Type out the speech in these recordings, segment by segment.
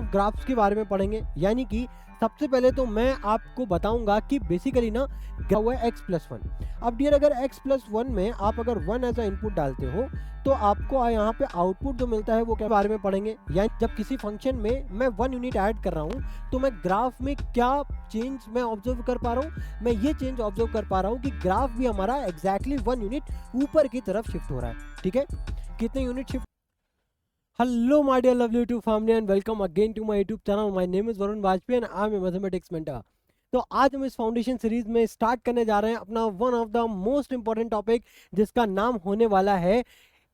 Graphs के बारे में पढ़ेंगे। यानी कि सबसे पहले तो मैं आपको बताऊंगा कि बेसिकली ना क्या हुआ है x+1। अब डियर अगर x+1 में आप अगर 1 एज अ इनपुट डालते हो तो आपको यहाँ पे आउटपुट जो मिलता है वो क्या बारे में पढ़ेंगे। यानी जब किसी फंक्शन में मैं 1 यूनिट ऐड कर रहा हूँ तो मैं ग्राफ में क्या चेंज मैं ऑब्जर्व कर पा रहा हूँ, मैं ये चेंज ऑब्जर्व कर पा रहा हूँ कि ग्राफ भी हमारा एग्जैक्टली 1 यूनिट ऊपर की तरफ शिफ्ट हो रहा है। ठीक है, कितने unit shift. Hello, my dear lovely YouTube family, and welcome again to my YouTube channel. My name is Varun Bajpayee and I am a mathematics mentor. तो आज हम इस फाउंडेशन सीरीज में स्टार्ट करने जा रहे हैं अपना one of the most important topic, जिसका नाम होने वाला है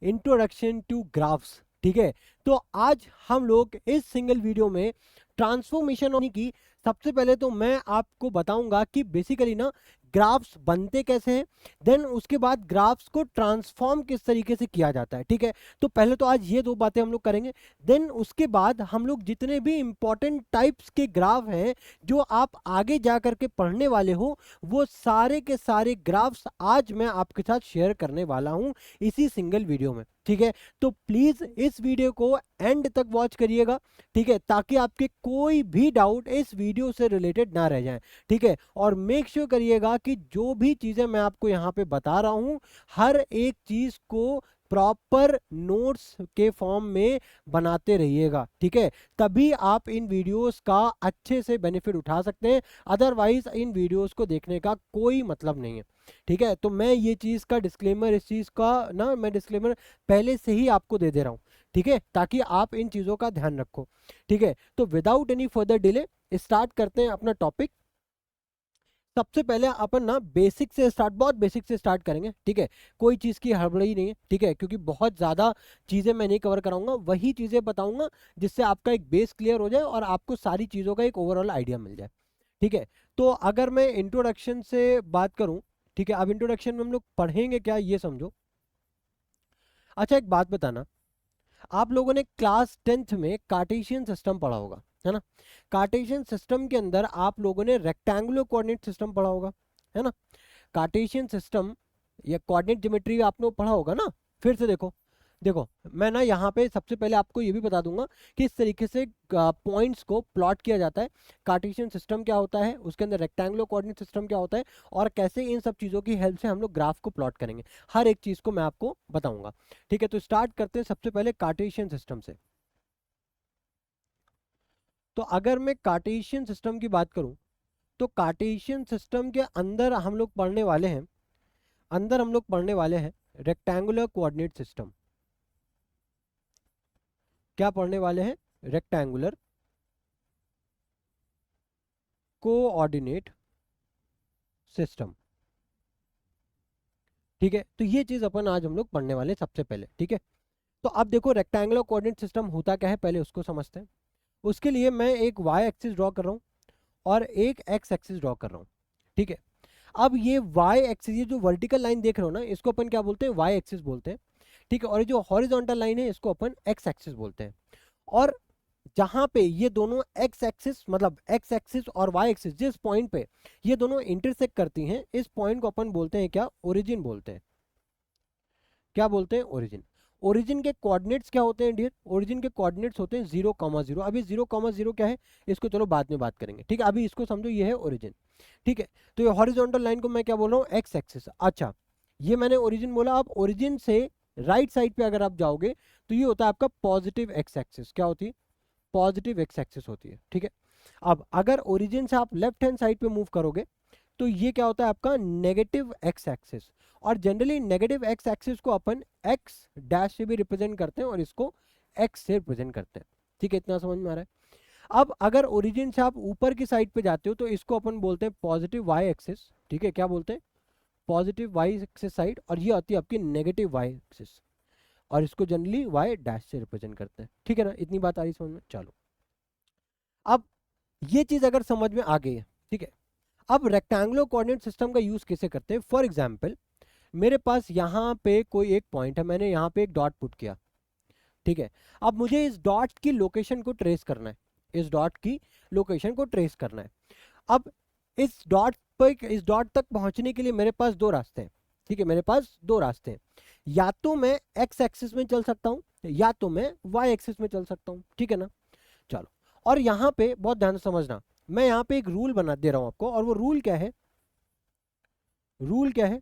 इंट्रोडक्शन टू ग्राफ्स। ठीक है, तो आज हम लोग इस सिंगल वीडियो में ट्रांसफॉर्मेशन की सबसे पहले तो मैं आपको बताऊंगा कि बेसिकली ना ग्राफ्स बनते कैसे हैं, देन उसके बाद ग्राफ्स को ट्रांसफॉर्म किस तरीके से किया जाता है। ठीक है, तो पहले तो आज ये दो बातें हम लोग करेंगे, देन उसके बाद हम लोग जितने भी इंपॉर्टेंट टाइप्स के ग्राफ हैं जो आप आगे जा करके पढ़ने वाले हो, वो सारे के सारे ग्राफ्स आज मैं आपके साथ शेयर करने वाला हूं इसी सिंगल वीडियो में। ठीक है, तो प्लीज इस वीडियो को एंड तक वॉच करिएगा। ठीक है, ताकि आपके कोई भी डाउट इस वीडियो से रिलेटेड ना रह जाए। ठीक है, और मेक श्योर करिएगा कि जो भी चीजें मैं आपको यहाँ पे बता रहा हूँ, हर एक चीज को प्रॉपर नोट्स के फॉर्म में बनाते रहिएगा। ठीक है, तभी आप इन वीडियोस का अच्छे से बेनिफिट उठा सकते हैं, अदरवाइज इन वीडियोस को देखने का कोई मतलब नहीं है। ठीक है, तो मैं ये चीज का डिस्क्लेमर, इस चीज का ना मैं डिस्क्लेमर पहले से ही आपको दे दे रहा हूँ। ठीक है, ताकि आप इन चीजों का ध्यान रखो। ठीक है, तो without any further delay start करते हैं अपना टॉपिक। सबसे पहले अपन ना बेसिक से स्टार्ट, बहुत बेसिक से स्टार्ट करेंगे। ठीक है, कोई चीज़ की हड़बड़ी नहीं है। ठीक है, क्योंकि बहुत ज़्यादा चीज़ें मैं नहीं कवर कराऊंगा, वही चीज़ें बताऊंगा जिससे आपका एक बेस क्लियर हो जाए और आपको सारी चीज़ों का एक ओवरऑल आइडिया मिल जाए। ठीक है, तो अगर मैं इंट्रोडक्शन से बात करूं, ठीक है, अब इंट्रोडक्शन में हम लोग पढ़ेंगे क्या ये समझो। अच्छा, एक बात बताना, आप लोगों ने क्लास 10th में कार्टेशियन सिस्टम पढ़ा होगा, है ना। कार्टेशियन सिस्टम के अंदर आप लोगों ने रेक्टेंगुलर कोऑर्डिनेट सिस्टम पढ़ा होगा, है ना। कार्टेशियन सिस्टम या कोऑर्डिनेट ज्योमेट्री आपने पढ़ा होगा ना। फिर से देखो, देखो मैं ना यहाँ पे सबसे पहले आपको ये भी बता दूंगा कि इस तरीके से पॉइंट्स को प्लॉट किया जाता है। कार्टेशियन सिस्टम क्या होता है, उसके अंदर रेक्टेंगुलर कोऑर्डिनेट सिस्टम क्या होता है, और कैसे इन सब चीज़ों की हेल्प से हम लोग ग्राफ को प्लॉट करेंगे, हर एक चीज़ को मैं आपको बताऊंगा। ठीक है, तो स्टार्ट करते हैं सबसे पहले कार्टेशियन सिस्टम से। तो अगर मैं कार्टेशियन सिस्टम की बात करूं तो कार्टेशियन सिस्टम के अंदर हम लोग पढ़ने वाले हैं, अंदर हम लोग पढ़ने वाले हैं रेक्टेंगुलर कोऑर्डिनेट सिस्टम। क्या पढ़ने वाले हैं? Rectangular coordinate system. ठीक है, तो ये चीज अपन आज हम लोग पढ़ने वाले हैं सबसे पहले। ठीक है, तो अब देखो रेक्टेंगुलर कोऑर्डिनेट सिस्टम होता क्या है, पहले उसको समझते हैं। उसके लिए मैं एक वाई एक्सिस ड्रॉ कर रहा हूँ और एक एक्स एक्सिस ड्रॉ कर रहा हूँ। ठीक है, अब ये वाई एक्सिस, ये जो वर्टिकल लाइन देख रहे हो ना, इसको अपन क्या बोलते हैं? वाई एक्सिस बोलते हैं। ठीक है, और ये जो हॉरिजॉन्टल लाइन है इसको अपन एक्स एक्सिस बोलते हैं। और जहां पे ये दोनों एक्स एक्सिस, मतलब एक्स एक्सिस और वाई एक्सिस, जिस पॉइंट पे ये दोनों इंटरसेक्ट करती हैं, इस पॉइंट को अपन बोलते हैं क्या? ओरिजिन बोलते हैं। क्या बोलते हैं? ओरिजिन। ओरिजिन के कोऑर्डिनेट्स क्या होते हैं डियर? ओरिजिन के कोऑर्डिनेट्स होते हैं 0,0। अभी 0,0 क्या है इसको चलो बाद में बात करेंगे। ठीक है, अभी इसको समझो, ये है ओरिजिन। ठीक है, तो ये हॉरिजॉन्टल लाइन को मैं क्या बोल रहा हूँ? X axis. अच्छा, ये मैंने ओरिजिन बोला। अब ओरिजिन से राइट साइड पे अगर आप जाओगे तो ये होता है आपका पॉजिटिव एक्स एक्सिस। क्या होती है? पॉजिटिव एक्स एक्सिस होती है। ठीक है, अब अगर ओरिजिन से आप लेफ्ट हैंड साइड पे मूव करोगे तो ये क्या होता है आपका? Negative x axis. और जनरली नेगेटिव एक्स एक्सिस को अपन एक्स डैश से भी रिप्रेजेंट करते हैं और इसको एक्स से रिप्रेजेंट करते हैं। ठीक है, इतना समझ में आ रहा है। अब अगर ओरिजिन से आप ऊपर की साइड पे जाते हो तो इसको अपन बोलते हैं पॉजिटिव वाई एक्सिस। ठीक है, क्या बोलते हैं? Positive y axis side. और ये आती है आपकी नेगेटिव वाई एक्सिस, और इसको जनरली वाई डैश से रिप्रेजेंट करते हैं। ठीक है ना, इतनी बात आ रही समझ में? चलो, अब ये चीज अगर समझ में आ गई है, ठीक है, अब रेक्टेंगुलर कोऑर्डिनेट सिस्टम का यूज कैसे करते हैं? फॉर एग्जांपल, मेरे पास यहाँ पे कोई एक पॉइंट है, मैंने यहाँ पे एक डॉट पुट किया। ठीक है, अब मुझे इस डॉट की लोकेशन को ट्रेस करना है, इस डॉट की लोकेशन को ट्रेस करना है। अब इस डॉट पर, इस डॉट तक पहुंचने के लिए मेरे पास दो रास्ते हैं। ठीक है, मेरे पास दो रास्ते हैं, या तो मैं एक्स एक्सिस में चल सकता हूं या तो मैं वाई एक्सिस में चल सकता हूं। ठीक है ना, चलो, और यहाँ पे बहुत ध्यान से समझना, मैं यहाँ पे एक रूल बना दे रहा हूँ आपको, और वो रूल क्या है, रूल क्या है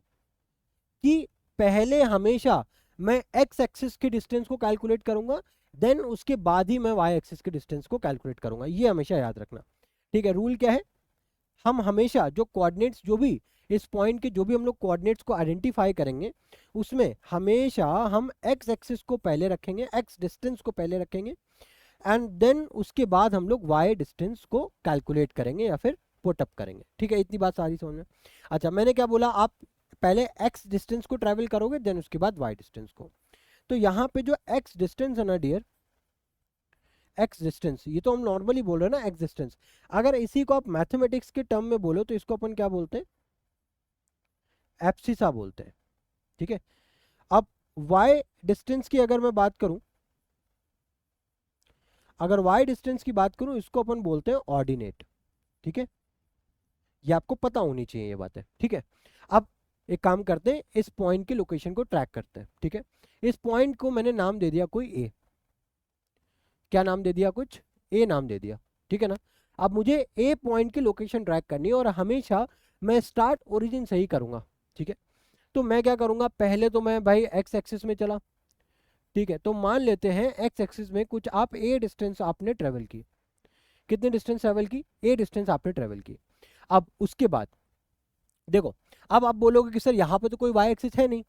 कि पहले हमेशा मैं एक्स एक्सिस के डिस्टेंस को कैलकुलेट करूंगा, देन उसके बाद ही मैं वाई एक्सिस के डिस्टेंस को कैलकुलेट करूंगा, ये हमेशा याद रखना। ठीक है, रूल क्या है, हम हमेशा जो कोऑर्डिनेट्स, जो भी इस पॉइंट के जो भी हम लोग कोऑर्डिनेट्स को आइडेंटिफाई करेंगे, उसमें हमेशा हम एक्स एक्सिस को पहले रखेंगे, एक्स डिस्टेंस को पहले रखेंगे, एंड देन उसके बाद हम लोग वाई डिस्टेंस को कैलकुलेट करेंगे या फिर पुट अप करेंगे। ठीक है, इतनी बात सारी समझ में। अच्छा, मैंने क्या बोला, आप पहले एक्स डिस्टेंस को ट्रेवल करोगे, देन उसके बाद वाई डिस्टेंस को। तो यहाँ पे जो एक्स डिस्टेंस है ना डियर, एक्स डिस्टेंस, ये तो हम नॉर्मली बोल रहे हैं ना एक्स डिस्टेंस, अगर इसी को आप मैथमेटिक्स के टर्म में बोलो तो इसको अपन क्या बोलते हैं, एब्सिसा बोलते हैं। ठीक है, अब वाई डिस्टेंस की अगर मैं बात करूं, अगर वाई डिस्टेंस की बात करूं, इसको अपन बोलते हैं ऑर्डिनेट। ठीक है, ये आपको पता होनी चाहिए ये बात है। ठीक है, अब एक काम करते हैं, इस पॉइंट की लोकेशन को ट्रैक करते हैं। ठीक है, इस पॉइंट को मैंने नाम दे दिया कोई ए, क्या नाम दे दिया, कुछ ए नाम दे दिया। ठीक है ना, अब मुझे ए पॉइंट की लोकेशन ट्रैक करनी है और हमेशा मैं स्टार्ट ओरिजिन से ही करूंगा। ठीक है, तो मैं क्या करूंगा, पहले तो मैं भाई एक्स एक्सिस में चला। ठीक है, तो मान लेते हैं एक्स एक्सिस में कुछ आप ए डिस्टेंस आपने ट्रेवल की, कितनी डिस्टेंस ट्रेवल की, ए डिस्टेंस आपने ट्रेवल की। अब उसके बाद देखो, अब आप बोलोगे कि सर यहाँ पे तो कोई वाई एक्सिस है नहीं,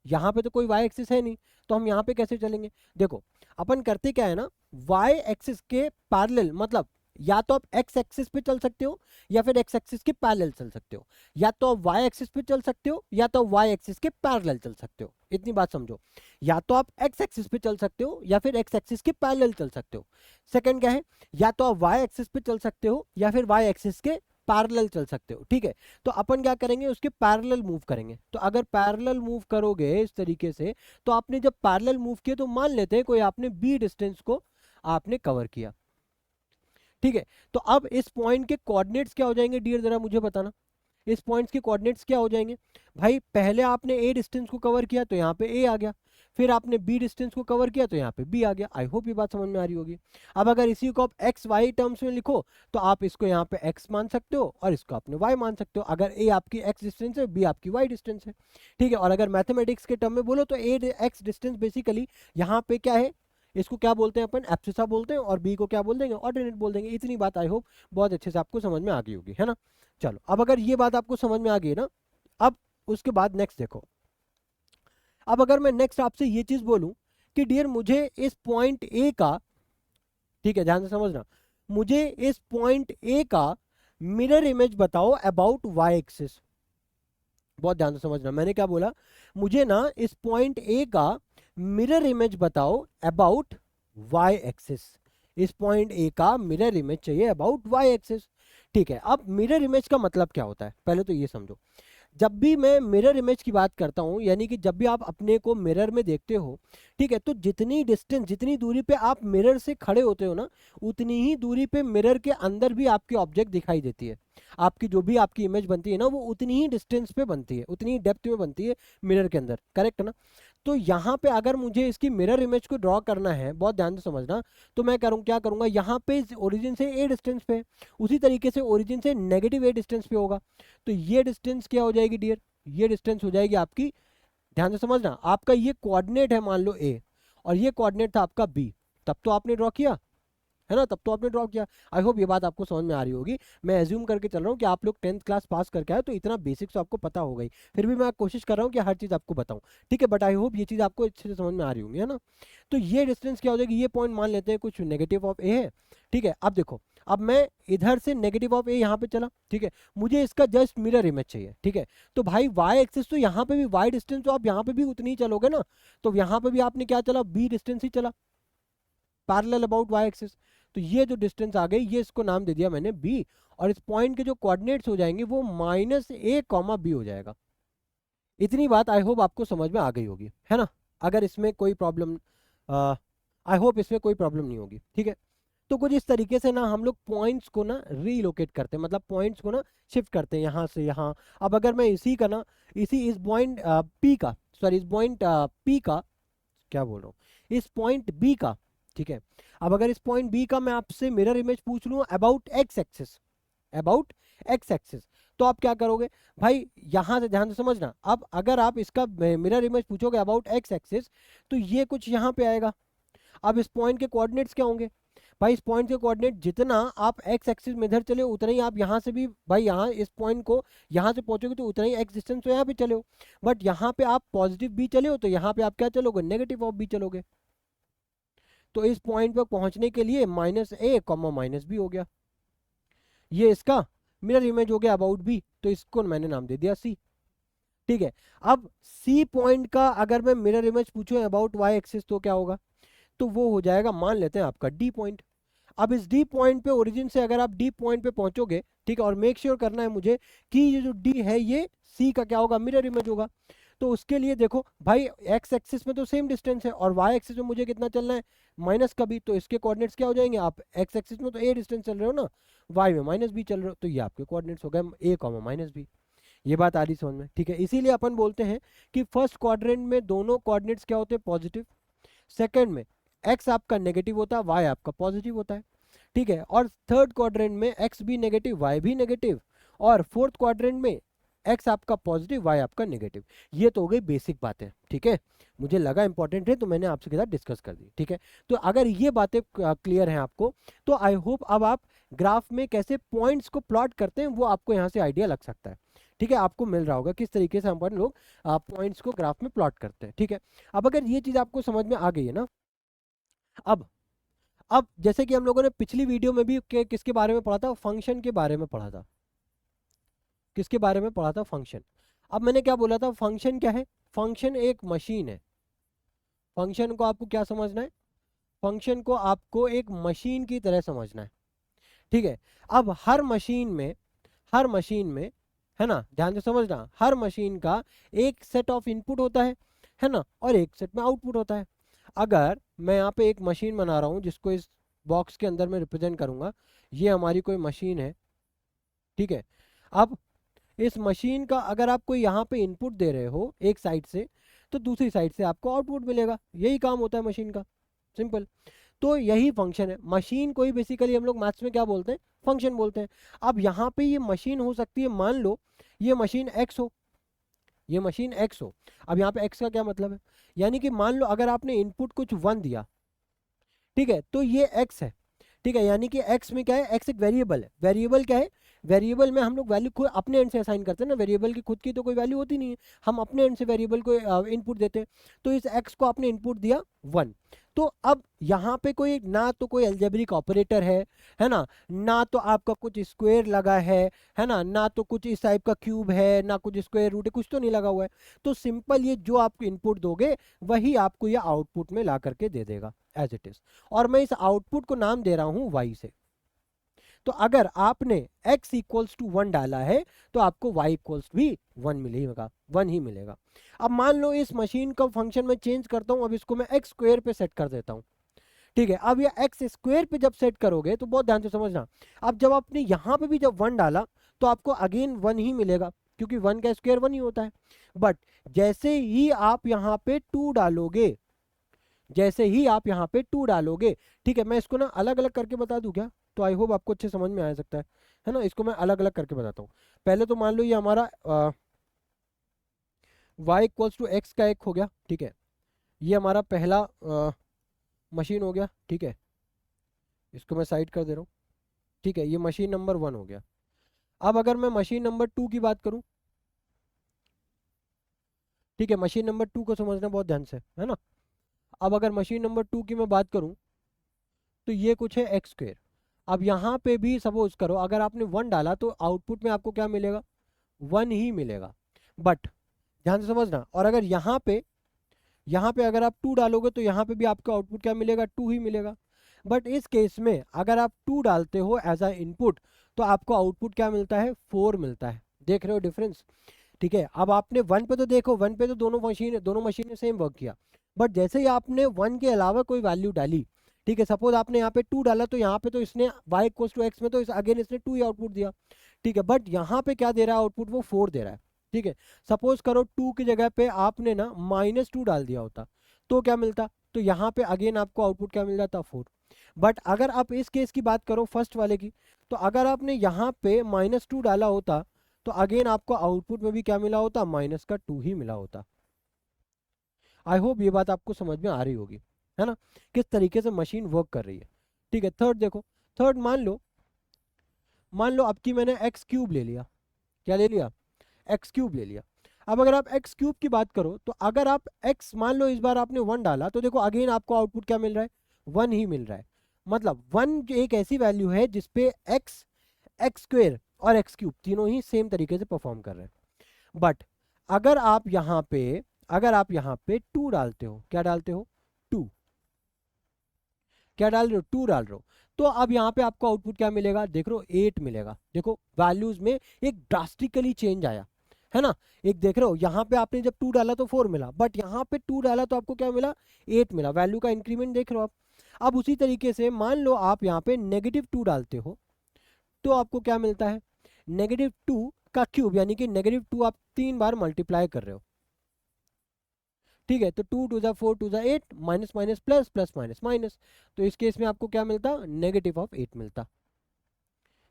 यहाँ पे तो कोई वाई एक्सिस है नहीं, तो हम यहाँ पे कैसे चलेंगे। देखो, अपन करते क्या है ना, वाई एक्सिस के पैरेलल, मतलब या तो आप एक्स एक्सिस पे चल सकते हो या फिर एक्स एक्सिस के पैरेलल चल सकते हो, या तो आप वाई एक्सिस पे चल सकते हो या तो वाई एक्सिस के पैरेलल चल सकते हो। इतनी बात समझो, या तो आप एक्स एक्सिस पे चल सकते हो या फिर एक्स एक्सिस के पैरेलल चल सकते हो। सेकंड क्या है, या तो आप वाई एक्सिस पे चल सकते हो या फिर वाई एक्सिस के पैरेलल चल सकते हो। ठीक है, तो अपन क्या करेंगे, उसके पैरेलल मूव करेंगे। तो अगर पैरेलल मूव करोगे इस तरीके से, तो आपने जब पैरेलल मूव किया तो मान लेते हैं कोई आपने बी डिस्टेंस को आपने कवर किया। ठीक है, तो अब इस पॉइंट के कोऑर्डिनेट्स क्या हो जाएंगे डियर, जरा मुझे बताना, इस पॉइंट्स के कोऑर्डिनेट्स क्या हो जाएंगे। भाई पहले आपने ए डिस्टेंस को कवर किया तो यहाँ पे ए आ गया, फिर आपने बी डिस्टेंस को कवर किया तो यहाँ पे बी आ गया। आई होप ये बात समझ में आ रही होगी। अब अगर इसी को आप एक्स वाई टर्म्स में लिखो तो आप इसको यहाँ पे एक्स मान सकते हो और इसको आपने वाई मान सकते हो, अगर ए आपकी एक्स डिस्टेंस है, बी आपकी वाई डिस्टेंस है। ठीक है, और अगर मैथमेटिक्स के टर्म में बोलो तो ए एक्स डिस्टेंस बेसिकली यहाँ पे क्या है, इसको क्या बोलते हैं अपन, एब्सिसा बोलते हैं, और बी को क्या बोल देंगे, ऑर्डिनेट बोल देंगे। इतनी बात आई होप बहुत अच्छे से आपको समझ में आ गई होगी, है ना। चलो, अब अगर ये बात आपको समझ में आ गई ना, अब उसके बाद नेक्स्ट देखो, अब अगर मैं नेक्स्ट आपसे ये चीज बोलूं कि डियर मुझे इस पॉइंट ए का, ठीक है ध्यान से समझना, मुझे इस पॉइंट ए का मिरर इमेज बताओ अबाउट वाई एक्सिस। बहुत ध्यान से समझना, मैंने क्या बोला, मुझे ना इस पॉइंट ए का मिरर इमेज बताओ अबाउट वाई एक्सिस। इस पॉइंट ए का मिरर इमेज चाहिए अबाउट वाई एक्सिस। ठीक है, अब मिरर इमेज का मतलब क्या होता है, पहले तो ये समझो। जब भी मैं मिरर इमेज की बात करता हूं, यानी कि जब भी आप अपने को मिरर में देखते हो, ठीक है, तो जितनी डिस्टेंस, जितनी दूरी पे आप मिरर से खड़े होते हो ना, उतनी ही दूरी पे मिरर के अंदर भी आपकी ऑब्जेक्ट दिखाई देती है। आपकी जो भी आपकी इमेज बनती है ना, वो उतनी ही डिस्टेंस पे बनती है, उतनी ही डेप्थ में बनती है मिरर के अंदर, करेक्ट है ना। तो यहाँ पे अगर मुझे इसकी मिरर इमेज को ड्रॉ करना है, बहुत ध्यान से समझना, तो मैं क्या करूंगा, यहाँ पे ओरिजिन से ए डिस्टेंस पे, उसी तरीके से ओरिजिन से नेगेटिव ए डिस्टेंस पे होगा। तो ये डिस्टेंस क्या हो जाएगी डियर, ये डिस्टेंस हो जाएगी आपकी, ध्यान से समझना, आपका ये कोऑर्डिनेट है मान लो ए, और ये कोऑर्डिनेट था आपका बी, तब तो आपने ड्रॉ किया है ना, तब तो आपने ड्रॉ किया। आई होप ये बात आपको समझ में आ रही होगी। मैं एज्यूम करके चल रहा हूँ कि आप लोग 10th क्लास पास करके आए तो इतना बेसिक्स तो आपको पता हो गई, फिर भी मैं कोशिश कर रहा हूँ कि हर चीज़ आपको बताऊँ। ठीक है, बट आई होप ये चीज़ आपको अच्छे से समझ में आ रही होगी, है ना। तो ये डिस्टेंस क्या हो जाएगी, ये पॉइंट मान लेते हैं कुछ नेगेटिव ऑफ ए है। ठीक है, अब देखो, अब मैं इधर से नेगेटिव ऑफ ए यहाँ पे चला, ठीक है, मुझे इसका जस्ट मिरर इमेज चाहिए। ठीक है, तो भाई वाई एक्सिस, तो यहाँ पे भी वाई डिस्टेंस, तो आप यहाँ पे भी उतनी ही चलोगे ना, तो यहाँ पे भी आपने क्या चला, बी डिस्टेंस ही चला, पैरेलल अबाउट वाई एक्सिस। तो ये जो डिस्टेंस आ गई, ये इसको नाम दे दिया मैंने बी, और इस पॉइंट के जो कोऑर्डिनेट्स हो जाएंगे वो -a, b हो जाएगा। इतनी बात आई होप आपको समझ में आ गई होगी, है ना। अगर इसमें कोई प्रॉब्लम, आई होप इसमें कोई प्रॉब्लम नहीं होगी। ठीक है, तो कुछ इस तरीके से ना हम लोग पॉइंट्स को ना रीलोकेट करते हैं, मतलब पॉइंट्स को ना शिफ्ट करते हैं यहाँ से यहाँ। अब अगर मैं इसी का ना, इस पॉइंट पी का, सॉरी इस पॉइंट पी का, क्या बोल रहा हूँ, इस पॉइंट बी का ठीक है। अब अगर इस पॉइंट बी का मैं आपसे मिरर इमेज पूछ लूँ about x axis, about x axis, तो आप क्या करोगे भाई, यहां से ध्यान से समझना। अब अगर आप इसका मिरर इमेज पूछोगे अबाउट एक्स एक्सिस, तो ये कुछ यहाँ पे आएगा। अब इस पॉइंट के कोऑर्डिनेट्स क्या होंगे भाई, इस पॉइंट के कोऑर्डिनेट जितना आप एक्स एक्सिस में इधर चले उतना ही आप यहाँ से भी भाई, यहाँ इस पॉइंट को यहाँ से पहुंचोगे तो उतना ही एक्स डिस्टेंस तो यहाँ पे चले हो। बट यहाँ पे आप पॉजिटिव बी चले हो तो यहाँ पे आप क्या चलोगे, नेगेटिव ऑफ बी चलोगे। तो इस पॉइंट पर पहुंचने के लिए -a -b हो गया, ये इसका मिरर इमेज हो गया अबाउट बी, तो इसको मैंने नाम दे दिया सी। ठीक है। अब सी पॉइंट का अगर मैं मिरर इमेज पूछूं अबाउट वाई एक्सिस तो क्या होगा, तो वो हो जाएगा, मान लेते हैं आपका डी पॉइंट। अब इस डी पॉइंट पे ओरिजिन से अगर आप डी पॉइंट पे पहुंचोगे, ठीक है, और मेक श्योर करना है मुझे कि ये जो डी है ये सी का क्या होगा, मिरर इमेज होगा। तो उसके लिए देखो भाई, एक्स एक्सिस में तो सेम डिस्टेंस है और वाई एक्सिस में मुझे कितना चलना है, माइनस का भी, तो इसके कोऑर्डिनेट्स क्या हो जाएंगे, आप एक्स एक्सिस में तो ए डिस्टेंस चल रहे हो ना, वाई में -b चल रहे हो, तो ये आपके कोऑर्डिनेट्स हो गए a, -b। ये बात आ रही समझ में, ठीक है। इसीलिए अपन बोलते हैं कि फर्स्ट क्वाड्रेंट में दोनों कोऑर्डिनेट्स क्या होते हैं, पॉजिटिव। सेकंड में एक्स आपका नेगेटिव होता है, वाई आपका पॉजिटिव होता है, ठीक है। और थर्ड क्वाड्रेंट में एक्स भी नेगेटिव, वाई भी नेगेटिव, और फोर्थ क्वाड्रेंट में एक्स आपका पॉजिटिव, वाई आपका नेगेटिव। ये तो हो गई बेसिक बातें, ठीक है। मुझे लगा इंपॉर्टेंट है तो मैंने आपसे के साथ डिस्कस कर दी, ठीक है। तो अगर ये बातें क्लियर हैं आपको, तो आई होप अब आप ग्राफ में कैसे पॉइंट्स को प्लॉट करते हैं वो आपको यहाँ से आइडिया लग सकता है, ठीक है। आपको मिल रहा होगा किस तरीके से अपन लोग पॉइंट्स को ग्राफ में प्लॉट करते हैं, ठीक है। अब अगर ये चीज़ आपको समझ में आ गई है ना, अब जैसे कि हम लोगों ने पिछली वीडियो में भी किसके बारे में पढ़ा था, फंक्शन के बारे में पढ़ा था। किसके बारे में पढ़ा था, फंक्शन। अब मैंने क्या बोला था, फंक्शन क्या है, फंक्शन एक मशीन है। फंक्शन को आपको क्या समझना है, फंक्शन को आपको एक मशीन की तरह समझना है, ठीक है। अब हर मशीन में है ना, ध्यान से समझना, हर मशीन का एक सेट ऑफ इनपुट होता है ना, और एक सेट में आउटपुट होता है। अगर मैं यहाँ पे एक मशीन बना रहा हूँ जिसको इस बॉक्स के अंदर मैं रिप्रेजेंट करूंगा, ये हमारी कोई मशीन है, ठीक है। अब इस मशीन का अगर आप कोई यहाँ पे इनपुट दे रहे हो एक साइड से, तो दूसरी साइड से आपको आउटपुट मिलेगा, यही काम होता है मशीन का, सिंपल। तो यही फंक्शन है, मशीन को ही बेसिकली हम लोग मैथ्स में क्या बोलते हैं, फंक्शन बोलते हैं। अब यहाँ पे ये मशीन हो सकती है, मान लो ये मशीन एक्स हो, ये मशीन एक्स हो। अब यहाँ पे एक्स का क्या मतलब है, यानी कि मान लो अगर आपने इनपुट कुछ 1 दिया, ठीक है, तो ये एक्स है, ठीक है। यानी कि एक्स में क्या है, एक्स एक वेरिएबल है। वेरिएबल क्या है, वेरिएबल में हम लोग वैल्यू खुद अपने एंड से असाइन करते हैं ना, वेरिएबल की खुद की तो कोई वैल्यू होती नहीं है, हम अपने एंड से वेरिएबल को इनपुट देते हैं। तो इस एक्स को आपने इनपुट दिया 1। तो अब यहाँ पे कोई ना तो कोई अलजेब्रिक ऑपरेटर है ना तो आपका कुछ स्क्वायर लगा है ना तो कुछ इस टाइप का क्यूब है, ना कुछ स्क्वायर रूट है, कुछ तो नहीं लगा हुआ है। तो सिंपल ये जो आप इनपुट दोगे वही आपको ये आउटपुट में ला करके दे देगा एज इट इज। और मैं इस आउटपुट को नाम दे रहा हूँ वाई से। तो अगर आपने x इक्वल्स टू 1 डाला है तो आपको y इक्वल्स भी 1 मिलेगा, 1 ही मिलेगा। अब मान लो इस मशीन का फंक्शन में चेंज करता हूं, अब इसको मैं x स्क्वायर पे सेट कर देता हूं, ठीक है। अब ये x स्क्वायर पे जब सेट करोगे तो बहुत ध्यान से समझना, अब जब आपने यहाँ पे भी जब 1 डाला तो आपको अगेन 1 ही मिलेगा, क्योंकि 1 का स्क्वायर 1 ही होता है। बट जैसे ही आप यहाँ पे 2 डालोगे, जैसे ही आप यहाँ पे 2 डालोगे, ठीक है, मैं इसको ना अलग अलग करके बता दूं क्या, तो आई होप आपको अच्छे समझ में आ सकता है ना। इसको मैं अलग अलग करके बताता हूँ। पहले तो मान लो ये हमारा y इक्वल्स टू एक्स का एक हो गया, ठीक है। ये हमारा पहला मशीन हो गया, ठीक है। इसको मैं साइड कर दे रहा हूँ, ठीक है। ये मशीन नंबर 1 हो गया। अब अगर मैं मशीन नंबर 2 की बात करूँ, ठीक है, मशीन नंबर 2 को समझना बहुत ध्यान से, है ना। अब अगर मशीन नंबर 2 की मैं बात करूँ तो ये कुछ है एक्स स्क्वायर। अब यहाँ पे भी सपोज करो अगर आपने 1 डाला तो आउटपुट में आपको क्या मिलेगा, 1 ही मिलेगा। बट ध्यान से समझना, और अगर यहाँ पे अगर आप 2 डालोगे तो यहाँ पे भी आपका आउटपुट क्या मिलेगा, 2 ही मिलेगा। बट इस केस में अगर आप 2 डालते हो एज अ इनपुट तो आपको आउटपुट क्या मिलता है, 4 मिलता है। देख रहे हो डिफरेंस, ठीक है। अब आपने 1 पे तो देखो, 1 पे तो दोनों मशीन ने सेम वर्क किया। बट जैसे ही आपने 1 के अलावा कोई वैल्यू डाली, ठीक है, सपोज आपने यहाँ पे 2 डाला तो यहाँ पे तो इसने y इक्वल्स टू एक्स में तो अगेन इसने 2 ही आउटपुट दिया, ठीक है। बट यहाँ पे क्या दे रहा है आउटपुट, वो 4 दे रहा है, ठीक है। सपोज करो 2 की जगह पे आपने ना -2 डाल दिया होता तो क्या मिलता, तो यहाँ पे अगेन आपको आउटपुट क्या मिल जाता, 4। बट अगर आप इस केस की बात करो फर्स्ट वाले की, तो अगर आपने यहाँ पे -2 डाला होता तो अगेन आपको आउटपुट में भी क्या मिला होता, -2 ही मिला होता। आई होप ये बात आपको समझ में आ रही होगी, है ना, किस तरीके से मशीन वर्क कर रही है। ठीक है, थर्ड देखो, थर्ड मान लो आपकी मैंने एक्स क्यूब ले लिया, क्या ले लिया, एक्स क्यूब ले लिया। अब अगर आप एक्स क्यूब की बात करो तो अगर आप एक्स मान लो इस बार आपने 1 डाला तो देखो अगेन आपको आउटपुट क्या मिल रहा है, 1 ही मिल रहा है। मतलब 1 एक ऐसी वैल्यू है जिसपे एक्स, एक्स स्क्वेयर और एक्स क्यूब तीनों ही सेम तरीके से परफॉर्म कर रहे हैं। बट अगर आप यहाँ पे 2 डालते हो, क्या डालते हो, 2, क्या डाल रहे हो, 2 डाल रहे हो, तो अब यहाँ पे आपको आउटपुट क्या मिलेगा, देख रहे हो 8 मिलेगा। देखो वैल्यूज में एक ड्रास्टिकली चेंज आया, है ना। एक देख रहे हो यहाँ पे आपने जब 2 डाला तो 4 मिला, बट यहाँ पे 2 डाला तो आपको क्या मिला, 8 मिला। वैल्यू का इंक्रीमेंट देख रहे हो आप। अब उसी तरीके से मान लो आप यहाँ पे -2 डालते हो तो आपको क्या मिलता है, -2 का क्यूब, यानी कि -2 आप 3 बार मल्टीप्लाई कर रहे हो। ठीक है, तो 2 2 जा 4 2 जा 8, minus minus plus, plus minus minus, तो इस केस में आपको क्या मिलता, -8 मिलता।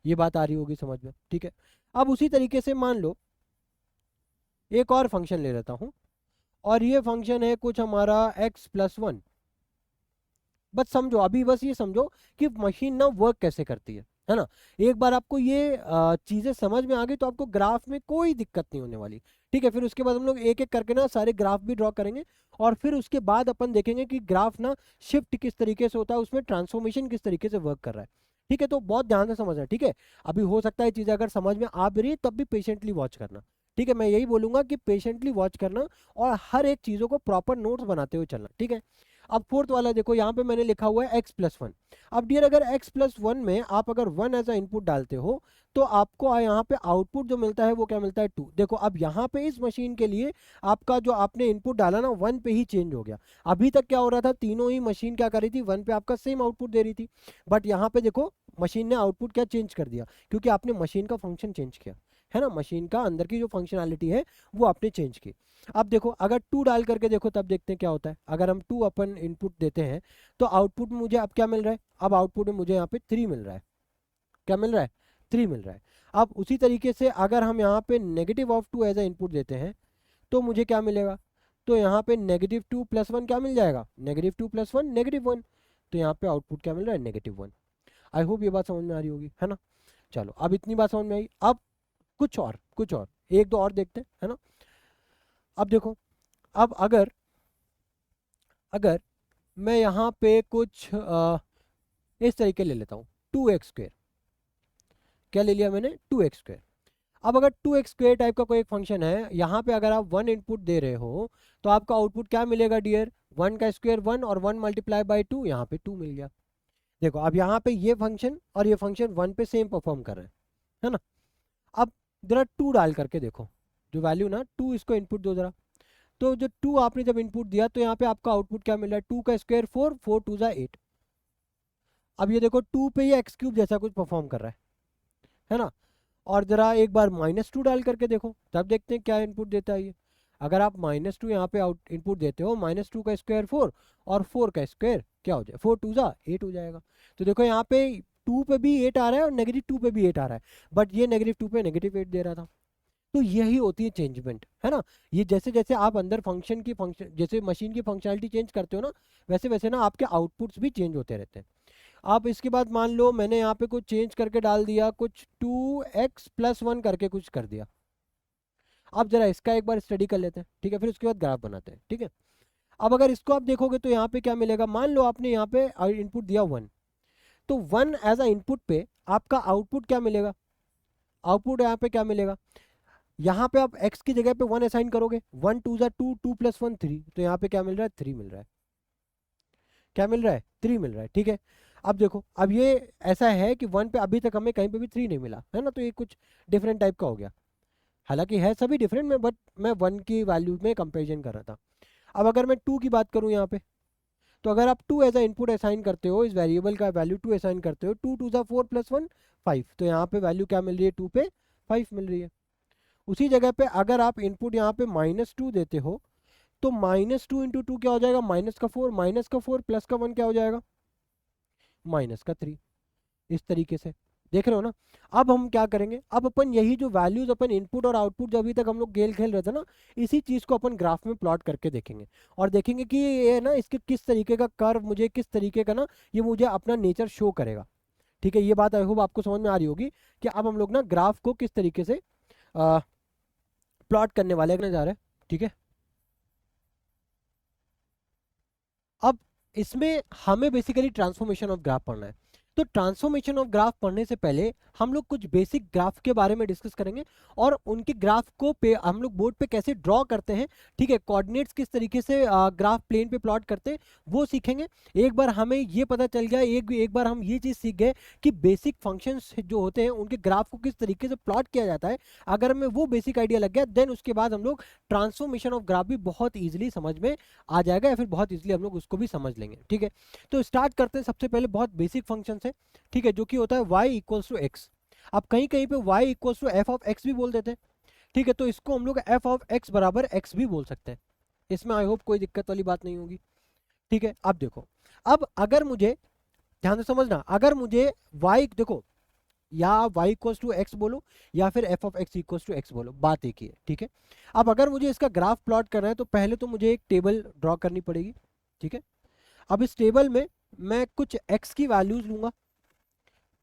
ये बात आ रही होगी समझ में। ठीक है, अब उसी तरीके से मान लो एक और फंक्शन ले लेता हूं, और ये फंक्शन है कुछ हमारा x+1। बस समझो, अभी बस ये समझो कि मशीन ना वर्क कैसे करती है ना। एक बार आपको ये चीज़ें समझ में आ गई तो आपको ग्राफ में कोई दिक्कत नहीं होने वाली। ठीक है, फिर उसके बाद हम लोग एक एक करके ना सारे ग्राफ भी ड्रॉ करेंगे, और फिर उसके बाद अपन देखेंगे कि ग्राफ ना शिफ्ट किस तरीके से होता है, उसमें ट्रांसफॉर्मेशन किस तरीके से वर्क कर रहा है। ठीक है, तो बहुत ध्यान से समझना। ठीक है, अभी हो सकता है चीज़ें अगर समझ में आ भी रही है तब भी पेशेंटली वॉच करना। ठीक है, मैं यही बोलूंगा कि पेशेंटली वॉच करना और हर एक चीज़ों को प्रॉपर नोट्स बनाते हुए चलना। ठीक है, अब फोर्थ वाला देखो, यहाँ पे मैंने लिखा हुआ है x+1। अब डियर अगर x+1 में आप अगर 1 एज अ इनपुट डालते हो तो आपको यहाँ पे आउटपुट जो मिलता है वो क्या मिलता है, 2। देखो अब यहाँ पे इस मशीन के लिए आपका जो आपने इनपुट डाला ना 1 पे ही चेंज हो गया। अभी तक क्या हो रहा था, तीनों ही मशीन क्या कर रही थी, 1 पे आपका सेम आउटपुट दे रही थी। बट यहाँ पे देखो मशीन ने आउटपुट क्या चेंज कर दिया, क्योंकि आपने मशीन का फंक्शन चेंज किया, है ना। मशीन का अंदर की जो फंक्शनैलिटी है वो आपने चेंज की। अब देखो अगर 2 डाल करके देखो तब देखते हैं क्या होता है। अगर हम 2 अपन इनपुट देते हैं तो आउटपुट में मुझे अब क्या मिल रहा है, अब आउटपुट में मुझे यहाँ पे 3 मिल रहा है। क्या मिल रहा है, 3 मिल रहा है। अब उसी तरीके से अगर हम यहाँ पे -2 एज ए इनपुट देते हैं तो मुझे क्या मिलेगा, तो यहाँ पे -2 + 1 क्या मिल जाएगा, -2 + 1 -1। तो यहाँ पे आउटपुट क्या मिल रहा है, -1। आई होप ये बात समझ में आ रही होगी, है ना। चलो अब इतनी बात समझ में आई, अब कुछ और एक दो और देखते हैं, है ना। अब देखो, अब अगर मैं यहाँ पे कुछ इस तरीके ले लेता हूँ, 2x²। क्या ले लिया मैंने, 2x²। अब अगर 2x² टाइप का कोई एक फंक्शन है, यहाँ पे अगर आप 1 इनपुट दे रहे हो तो आपका आउटपुट क्या मिलेगा डियर, 1 का स्क्वायर 1 और 1 मल्टीप्लाई बाई 2, यहाँ पे 2 मिल गया। देखो अब यहाँ पे ये फंक्शन और ये फंक्शन 1 पे सेम परफॉर्म कर रहे हैं, है ना। अब जरा 2 डाल करके देखो, जो वैल्यू ना 2, इसको इनपुट दो जरा। तो जो 2 आपने जब इनपुट दिया तो यहाँ पे आपका आउटपुट क्या मिल रहा है, 2 का स्क्वायर 4, 4 2 जा 8। अब ये देखो 2 पे ये x³ जैसा कुछ परफॉर्म कर रहा है ना। और जरा एक बार -2 डाल करके देखो, तब देखते हैं क्या इनपुट देता है ये। अगर आप -2 यहाँ पे आउट इनपुट देते हो, -2 का स्क्वायर 4 और 4 का स्क्वायर क्या हो जाए, 4 2 जा 8 हो जाएगा। तो देखो यहाँ पे 2 पे भी 8 आ रहा है और -2 पे भी 8 आ रहा है, बट ये -2 पे -8 दे रहा था। तो यही होती है चेंजमेंट, है ना। ये जैसे जैसे आप अंदर फंक्शन जैसे मशीन की फंक्शनलिटी चेंज करते हो ना, वैसे वैसे ना आपके आउटपुट्स भी चेंज होते रहते हैं। आप इसके बाद मान लो मैंने यहाँ पे कुछ चेंज करके डाल दिया, कुछ 2x+1 करके कुछ कर दिया। अब जरा इसका एक बार स्टडी कर लेते हैं, ठीक है, फिर उसके बाद ग्राफ बनाते हैं। ठीक है, अब अगर इसको आप देखोगे तो यहाँ पे क्या मिलेगा, मान लो आपने यहाँ पे इनपुट दिया 1, तो 1 एज अ इनपुट पे आपका आउटपुट क्या मिलेगा, आउटपुट यहाँ पे क्या मिलेगा, यहाँ पे आप x की जगह पे 1 असाइन करोगे, 1 2 जा 2, 2 + 1 3, तो यहाँ पे क्या मिल रहा है, 3 मिल रहा है। क्या मिल रहा है, 3 मिल रहा है। ठीक है, अब देखो, अब ये ऐसा है कि 1 पे अभी तक हमें कहीं पे भी 3 नहीं मिला, है ना, तो ये कुछ डिफरेंट टाइप का हो गया। हालांकि है सभी डिफरेंट में, बट मैं 1 की वैल्यू में कंपेरिजन कर रहा था। अब अगर मैं 2 की बात करूँ यहाँ पे, तो अगर आप 2 एज अ इनपुट असाइन करते हो, इस वेरिएबल का वैल्यू 2 असाइन करते हो, 2 2 जा 4 + 1 5, तो यहाँ पे वैल्यू क्या मिल रही है, 2 पे 5 मिल रही है। उसी जगह पे अगर आप इनपुट यहाँ पे -2 देते हो तो -2 × 2 क्या हो जाएगा, -4, -4 प्लस का 1 क्या हो जाएगा, -3। इस तरीके से देख रहे हो ना। अब हम क्या करेंगे, अब अपन यही जो वैल्यूज अपन इनपुट और आउटपुट जो अभी तक हम लोग खेल खेल रहे थे ना, इसी चीज को अपन ग्राफ में प्लॉट करके देखेंगे और देखेंगे कि ये ना इसके किस तरीके का कर्व मुझे किस तरीके का ना ये मुझे अपना नेचर शो करेगा। ठीक है, ये बात आई होप आपको समझ में आ रही होगी कि अब हम लोग ना ग्राफ को किस तरीके से प्लॉट करने वाले जा रहे हैं। ठीक है, अब इसमें हमें बेसिकली ट्रांसफॉर्मेशन ऑफ ग्राफ पढ़ना है। तो ट्रांसफॉर्मेशन ऑफ ग्राफ पढ़ने से पहले हम लोग कुछ बेसिक ग्राफ के बारे में डिस्कस करेंगे और उनके ग्राफ को हम लोग बोर्ड पे कैसे ड्रॉ करते हैं, ठीक है, कोऑर्डिनेट्स किस तरीके से ग्राफ प्लेन पे प्लॉट करते हैं वो सीखेंगे। एक बार हमें ये पता चल गया, एक बार हम ये चीज़ सीख गए कि बेसिक फंक्शंस जो होते हैं उनके ग्राफ को किस तरीके से प्लॉट किया जाता है, अगर हमें वो बेसिक आइडिया लग गया देन उसके बाद हम लोग ट्रांसफॉर्मेशन ऑफ ग्राफ भी बहुत ईजिली समझ में आ जाएगा या फिर बहुत ईजिली हम लोग उसको भी समझ लेंगे। ठीक है, तो स्टार्ट करते हैं। सबसे पहले बहुत बेसिक फंक्शन है, ठीक है, जो कि होता है y = x। अब कहीं कहीं पे y = f(x) भी बोल देते हैं। ठीक है, तो इसको हम लोग f(x) = x भी बोल सकते हैं। इसमें आई होप कोई दिक्कत वाली बात नहीं होगी। ठीक है, अब देखो, अब अगर मुझे ध्यान से समझना, अगर मुझे y देखो या y = x बोलो या फिर f(x) = x बोलो, बात एक ही है। ठीक है, अब अगर मुझे इसका ग्राफ प्लॉट करना है तो पहले तो मुझे एक टेबल ड्रॉ करनी पड़ेगी। ठीक है, अब इस टेबल में मैं कुछ x की वैल्यूज लूंगा।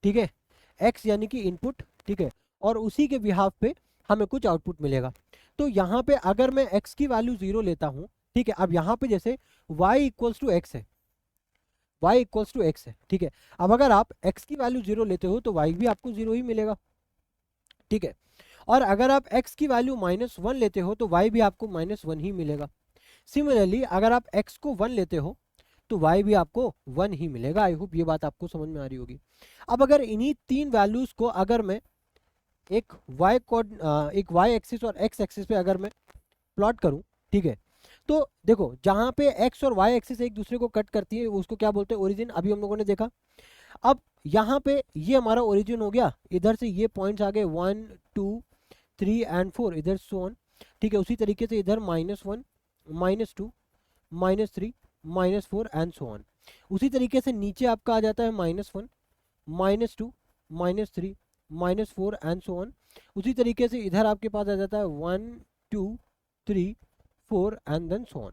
ठीक है, x यानी कि इनपुट। ठीक है, और उसी के बिहाफ पे हमें कुछ आउटपुट मिलेगा। तो यहाँ पे अगर मैं x की वैल्यू 0 लेता हूँ, ठीक है, अब यहाँ पे जैसे y = x है, y = x है। ठीक है, अब अगर आप x की वैल्यू 0 लेते हो तो y भी आपको 0 ही मिलेगा। ठीक है, और अगर आप x की वैल्यू -1 लेते हो तो y भी आपको -1 ही मिलेगा। सिमिलरली अगर आप x को 1 लेते हो तो y भी आपको 1 ही मिलेगा। आई होप ये बात आपको समझ में आ रही होगी। अब अगर इन्हीं तीन वैल्यूज को अगर मैं एक y एक्सिस और x एक्सिस पे अगर मैं प्लॉट करूं, ठीक है, तो देखो जहां पे x और y एक्सिस एक दूसरे को कट करती है उसको क्या बोलते हैं, ओरिजिन। अभी हम लोगों ने देखा। अब यहाँ पे ये हमारा ओरिजिन हो गया, इधर से ये पॉइंट्स आ गए 1 2 3 एंड 4, इधर सो ऑन। ठीक है, उसी तरीके से इधर -1 -2 -3 -4 एंड सो ऑन। उसी तरीके से नीचे आपका आ जाता है -1 -2 -3 -4 एंड सो ऑन। उसी तरीके से इधर आपके पास आ जाता है 1 2 3 4 एंड देन सो ऑन।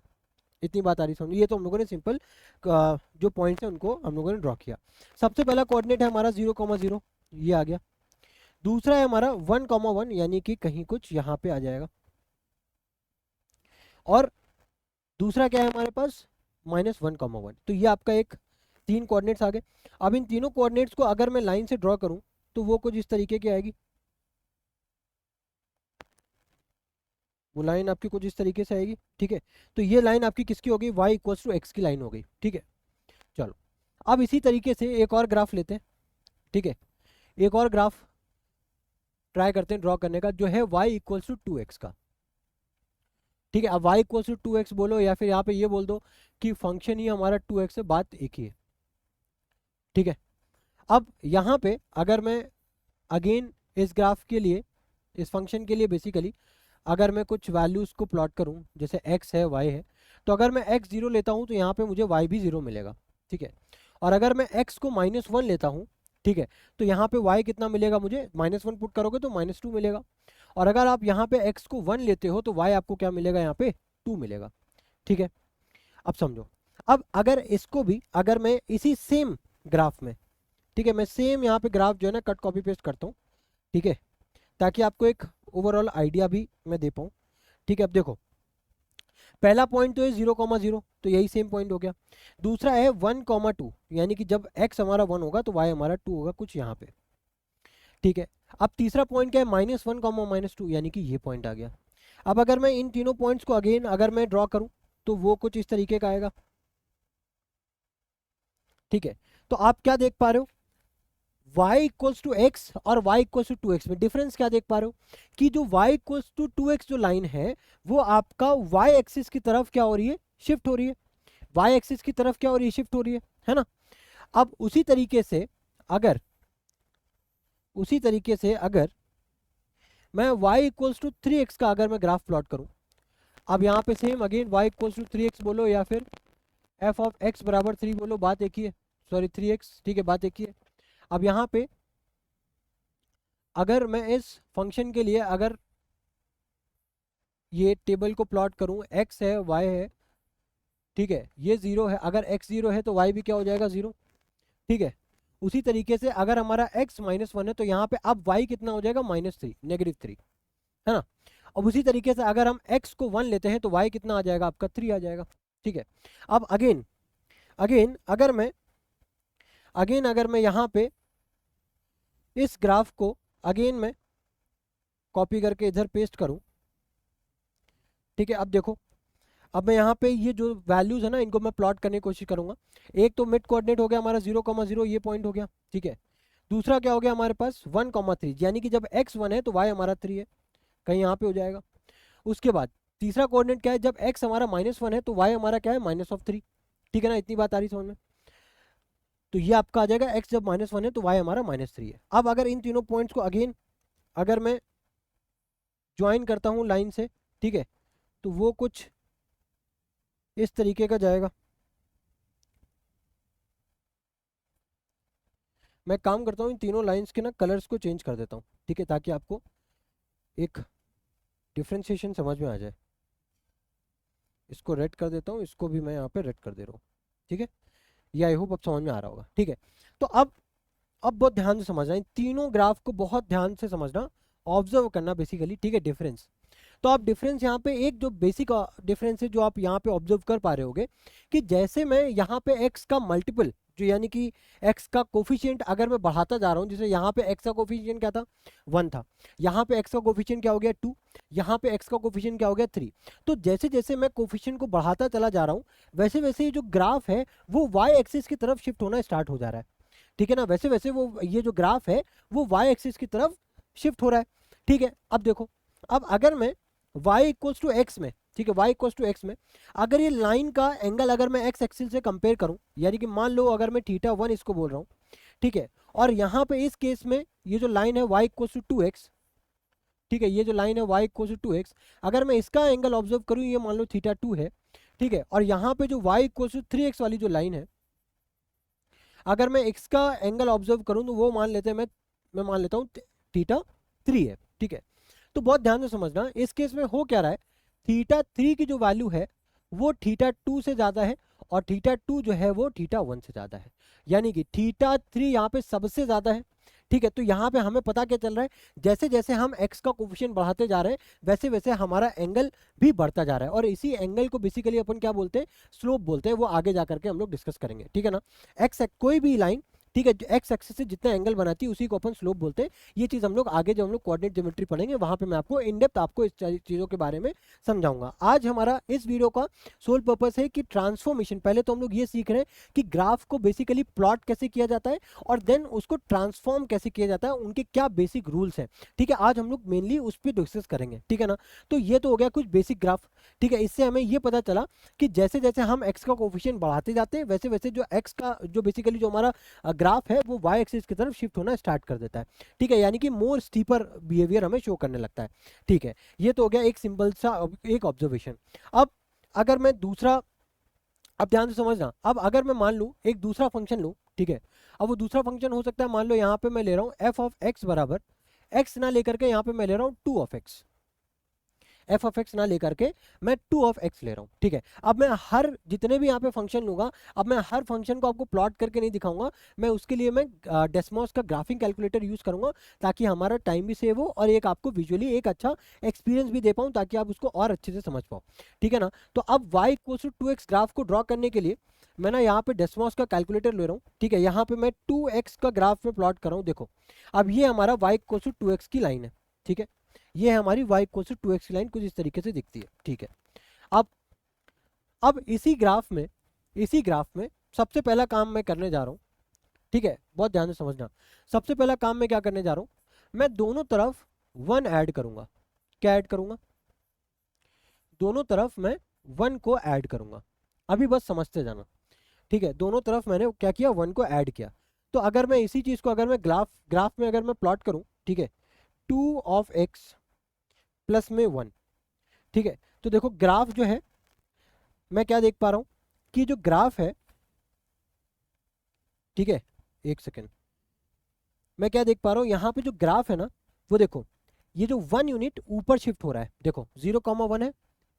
इतनी बात आ रही समझ। ये तो हम लोगों ने सिंपल जो पॉइंट्स हैं उनको हम लोगों ने ड्रॉ किया। सबसे पहला कोऑर्डिनेट है हमारा 0,0, ये आ गया। दूसरा है हमारा 1,1 यानी कि कहीं कुछ यहाँ पे आ जाएगा। और दूसरा क्या है हमारे पास -1,1। तो ये आपका एक 3 कोऑर्डिनेट्स आ गए। अब इन तीनों कोऑर्डिनेट्स को अगर मैं लाइन से ड्रॉ करूं तो वो कुछ इस तरीके की आएगी। वो लाइन आपकी कुछ इस तरीके से आएगी। ठीक है, तो ये लाइन आपकी किसकी हो गई, y = x की लाइन हो गई। ठीक है, चलो अब इसी तरीके से एक और ग्राफ लेते हैं। ठीक है, एक और ग्राफ ट्राई करते हैं ड्रॉ करने का, जो है y = 2x का। ठीक है, अब y = 2x बोलो या फिर यहाँ पे ये बोल दो कि फंक्शन ही हमारा 2x है, बात एक ही है। ठीक है, अब यहाँ पे अगर मैं अगेन इस ग्राफ के लिए, इस फंक्शन के लिए बेसिकली अगर मैं कुछ वैल्यूज को प्लॉट करूं, जैसे x है y है, तो अगर मैं x 0 लेता हूं तो यहाँ पे मुझे y भी 0 मिलेगा। ठीक है, और अगर मैं x को -1 लेता हूं, ठीक है, तो यहाँ पे y कितना मिलेगा मुझे, -1 पुट करोगे तो -2 मिलेगा। और अगर आप यहाँ पे x को 1 लेते हो तो y आपको क्या मिलेगा, यहाँ पे 2 मिलेगा। ठीक है, अब समझो, अब अगर इसको भी अगर मैं इसी सेम ग्राफ में, ठीक है, मैं सेम यहाँ पे ग्राफ जो है ना कट कॉपी पेस्ट करता हूँ। ठीक है, ताकि आपको एक ओवरऑल आइडिया भी मैं दे पाऊँ। ठीक है, अब देखो पहला पॉइंट तो है 0,0, तो यही सेम पॉइंट हो गया। दूसरा है 1,2 यानी कि जब x हमारा 1 होगा तो y हमारा 2 होगा कुछ यहाँ पे। ठीक है, अब तीसरा पॉइंट क्या है, -1, -2 यानी कि ये पॉइंट आ गया। अब अगर मैं इन तीनों पॉइंट्स को अगेन अगर मैं ड्रॉ करूं तो वो कुछ इस तरीके का आएगा। ठीक है, तो आप क्या देख पा रहे हो, y = x और y = 2x में डिफरेंस क्या देख पा रहे हो कि जो y = 2x जो लाइन है वो आपका y एक्सिस की तरफ क्या हो रही है, शिफ्ट हो रही है। y एक्सिस की तरफ क्या हो रही है, शिफ्ट हो रही है ना। अब उसी तरीके से अगर मैं y = 3x का अगर मैं ग्राफ प्लॉट करूं, अब यहाँ पे same again y equals to 3x बोलो या फिर f ऑफ x बराबर 3 बोलो, बात एक ही है, सॉरी 3x, ठीक है, बात एक ही है। अब यहाँ पे अगर मैं इस फंक्शन के लिए अगर ये टेबल को प्लॉट करूँ, x है y है, ठीक है, ये 0 है, अगर x 0 है तो y भी क्या हो जाएगा 0, ठीक है। उसी तरीके से अगर हमारा x -1 है तो यहाँ पे अब y कितना हो जाएगा -3, -3, है ना। अब उसी तरीके से अगर हम x को 1 लेते हैं तो y कितना आ जाएगा आपका 3 आ जाएगा, ठीक है। अब अगेन अगेन अगर मैं यहाँ पे इस ग्राफ को अगेन मैं कॉपी करके इधर पेस्ट करूँ, ठीक है। अब देखो, अब मैं यहाँ पे ये जो वैल्यूज है ना इनको मैं प्लॉट करने की कोशिश करूंगा। एक तो मिड कोऑर्डिनेट हो गया हमारा 0,0, ये पॉइंट हो गया, ठीक है। दूसरा क्या हो गया हमारे पास 1,3, यानी कि जब x 1 है तो y हमारा 3 है, कहीं यहाँ पे हो जाएगा। उसके बाद तीसरा कोऑर्डिनेट क्या है, जब x हमारा -1 है तो y हमारा क्या है -3, ठीक है ना। इतनी बात आ रही समझ में। तो ये आपका आ जाएगा x जब -1 है तो y हमारा -3 है। अब अगर इन तीनों पॉइंट्स को अगेन अगर मैं ज्वाइन करता हूँ लाइन से, ठीक है, तो वो कुछ इस तरीके का जाएगा। मैं काम करता हूँ इन तीनों लाइंस के ना कलर्स को चेंज कर देता हूँ, ठीक है, ताकि आपको एक डिफ्रेंशिएशन समझ में आ जाए। इसको रेड कर देता हूँ, इसको भी मैं यहाँ पे रेड कर दे रहा हूँ, ठीक है। ये आई होप अब समझ में आ रहा होगा, ठीक है। तो अब बहुत ध्यान से समझना, इन तीनों ग्राफ को बहुत ध्यान से समझना, ऑब्जर्व करना बेसिकली, ठीक है, डिफरेंस। तो आप डिफरेंस यहाँ पे एक जो बेसिक डिफरेंस है जो आप यहाँ पे ऑब्जर्व कर पा रहे होगे कि जैसे मैं यहाँ पे x का मल्टीपल जो यानी कि x का कोफिशिएंट अगर मैं बढ़ाता जा रहा हूँ, जैसे यहाँ पे x का कोफिशिएंट क्या था 1 था, यहाँ पे x का कोफिशिएंट क्या हो गया 2, यहाँ पे x का कोफिशिएंट क्या हो गया 3। तो जैसे जैसे मैं कोफिशिएंट को बढ़ाता चला जा रहा हूँ वैसे वैसे ये जो ग्राफ है वो y एक्सिस की तरफ शिफ्ट होना स्टार्ट हो जा रहा है, ठीक है ना। वैसे वैसे वो ये जो ग्राफ है वो y एक्सिस की तरफ शिफ्ट हो रहा है, ठीक है। अब देखो, अब अगर मैं y इक्वल्स टू एक्स में, ठीक है, y इक्वल्स टू एक्स में अगर ये लाइन का एंगल अगर मैं x एक्सिस से कंपेयर करूं, यानी कि मान लो अगर मैं θ1 इसको बोल रहा हूं, ठीक है, और यहाँ पे इस केस में ये जो लाइन है y इक्वल्स टू 2x, ठीक है, ये जो लाइन है y इक्वल्स टू 2x, अगर मैं इसका एंगल ऑब्जर्व करूं, ये मान लो θ2 है, ठीक है, और यहाँ पे जो y इक्वल्स टू 3x वाली जो लाइन है अगर मैं इसका एंगल ऑब्जर्व करूं तो वो मान लेते हैं मैं मान लेता हूँ θ3 है, ठीक है। तो बहुत ध्यान से समझना, इस केस में हो क्या रहा है, θ3 की जो वैल्यू है वो θ2 से ज़्यादा है और θ2 जो है वो θ1 से ज़्यादा है, यानी कि θ3 यहाँ पे सबसे ज़्यादा है, ठीक है। तो यहाँ पे हमें पता क्या चल रहा है, जैसे जैसे हम x का कोफिशिएंट बढ़ाते जा रहे हैं वैसे वैसे हमारा एंगल भी बढ़ता जा रहा है, और इसी एंगल को बेसिकली अपन क्या बोलते हैं, स्लोप बोलते हैं। वो आगे जा करके हम लोग डिस्कस करेंगे, ठीक है ना। कोई भी लाइन, ठीक है, एक्स एक्सिस से जितना एंगल बनाती है उसी को अपन स्लोप बोलते हैं। ये चीज हम लोग आगे जब हम लोग कोऑर्डिनेट ज्योमेट्री पढ़ेंगे वहां पे मैं आपको इन डेप्थ आपको इस चीजों के बारे में समझाऊंगा। आज हमारा इस वीडियो का सोल पर्पस है कि ट्रांसफॉर्मेशन, पहले तो हम लोग ये सीख रहे हैं कि ग्राफ को बेसिकली प्लॉट कैसे किया जाता है और देन उसको ट्रांसफॉर्म कैसे किया जाता है, उनके क्या बेसिक रूल्स हैं, ठीक है। आज हम लोग मेनली उस पर डिस्कस करेंगे, ठीक है ना। तो ये तो हो गया कुछ बेसिक ग्राफ, ठीक है। इससे हमें ये पता चला कि जैसे जैसे हम एक्स का कोफिशिएंट बढ़ाते जाते हैं वैसे वैसे जो एक्स का जो बेसिकली जो हमारा ग्राफ है वो y एक्सिस की तरफ शिफ्ट होना स्टार्ट कर देता है, ठीक है, यानी कि मोर स्टीपर बिहेवियर हमें शो करने लगता है, ठीक है। ये तो हो गया एक सिंपल सा एक ऑब्जर्वेशन। अब अगर मैं दूसरा, अब ध्यान से समझना, अब अगर मैं मान लूँ एक दूसरा फंक्शन लूँ, ठीक है, अब वो दूसरा फंक्शन हो सकता है, मान लो यहाँ पे मैं ले रहा हूँ f ऑफ x बराबर x ना लेकर के यहाँ पे मैं ले रहा हूँ 2 of x, F of x ना लेकर के मैं 2 ऑफ एक्स ले रहा हूँ, ठीक है। अब मैं हर जितने भी यहाँ पे फंक्शन लूंगा, अब मैं हर फंक्शन को आपको प्लॉट करके नहीं दिखाऊंगा, मैं उसके लिए मैं डेस्मॉस का ग्राफिंग कैलकुलेटर यूज करूंगा ताकि हमारा टाइम भी सेव हो और एक आपको विजुअली एक अच्छा एक्सपीरियंस भी दे पाऊँ ताकि आप उसको और अच्छे से समझ पाओ, ठीक है ना। तो अब y equal to 2x graph को ड्रॉ करने के लिए मैं ना यहाँ पे डेस्मॉस का कैलकुलेटर ले रहा हूँ, ठीक है। यहाँ पे मैं 2x का ग्राफ में प्लॉट कर रहा हूँ। देखो अब ये हमारा y इक्वल टू 2x की लाइन है, ठीक है, ये है हमारी y इक्वल टू 2x की लाइन, कुछ इस तरीके से दिखती है, ठीक है। अब इसी ग्राफ में सबसे पहला काम मैं करने जा रहा हूँ, ठीक है, बहुत ध्यान से समझना। सबसे पहला काम मैं क्या करने जा रहा हूँ, मैं दोनों तरफ 1 ऐड करूंगा। क्या ऐड करूंगा, दोनों तरफ मैं 1 को ऐड करूंगा। अभी बस समझते जाना, ठीक है। दोनों तरफ मैंने क्या किया, 1 को ऐड किया। तो अगर मैं इसी चीज को अगर मैं ग्राफ में अगर मैं प्लॉट करूं, ठीक है, 2 ऑफ x प्लस में 1, ठीक है, तो देखो ग्राफ जो है मैं क्या देख पा रहा हूं कि जो ग्राफ है, ठीक है, एक सेकेंड, मैं क्या देख पा रहा हूं यहाँ पे जो ग्राफ है ना, वो देखो ये जो 1 यूनिट ऊपर शिफ्ट हो रहा है, देखो 0,1 है,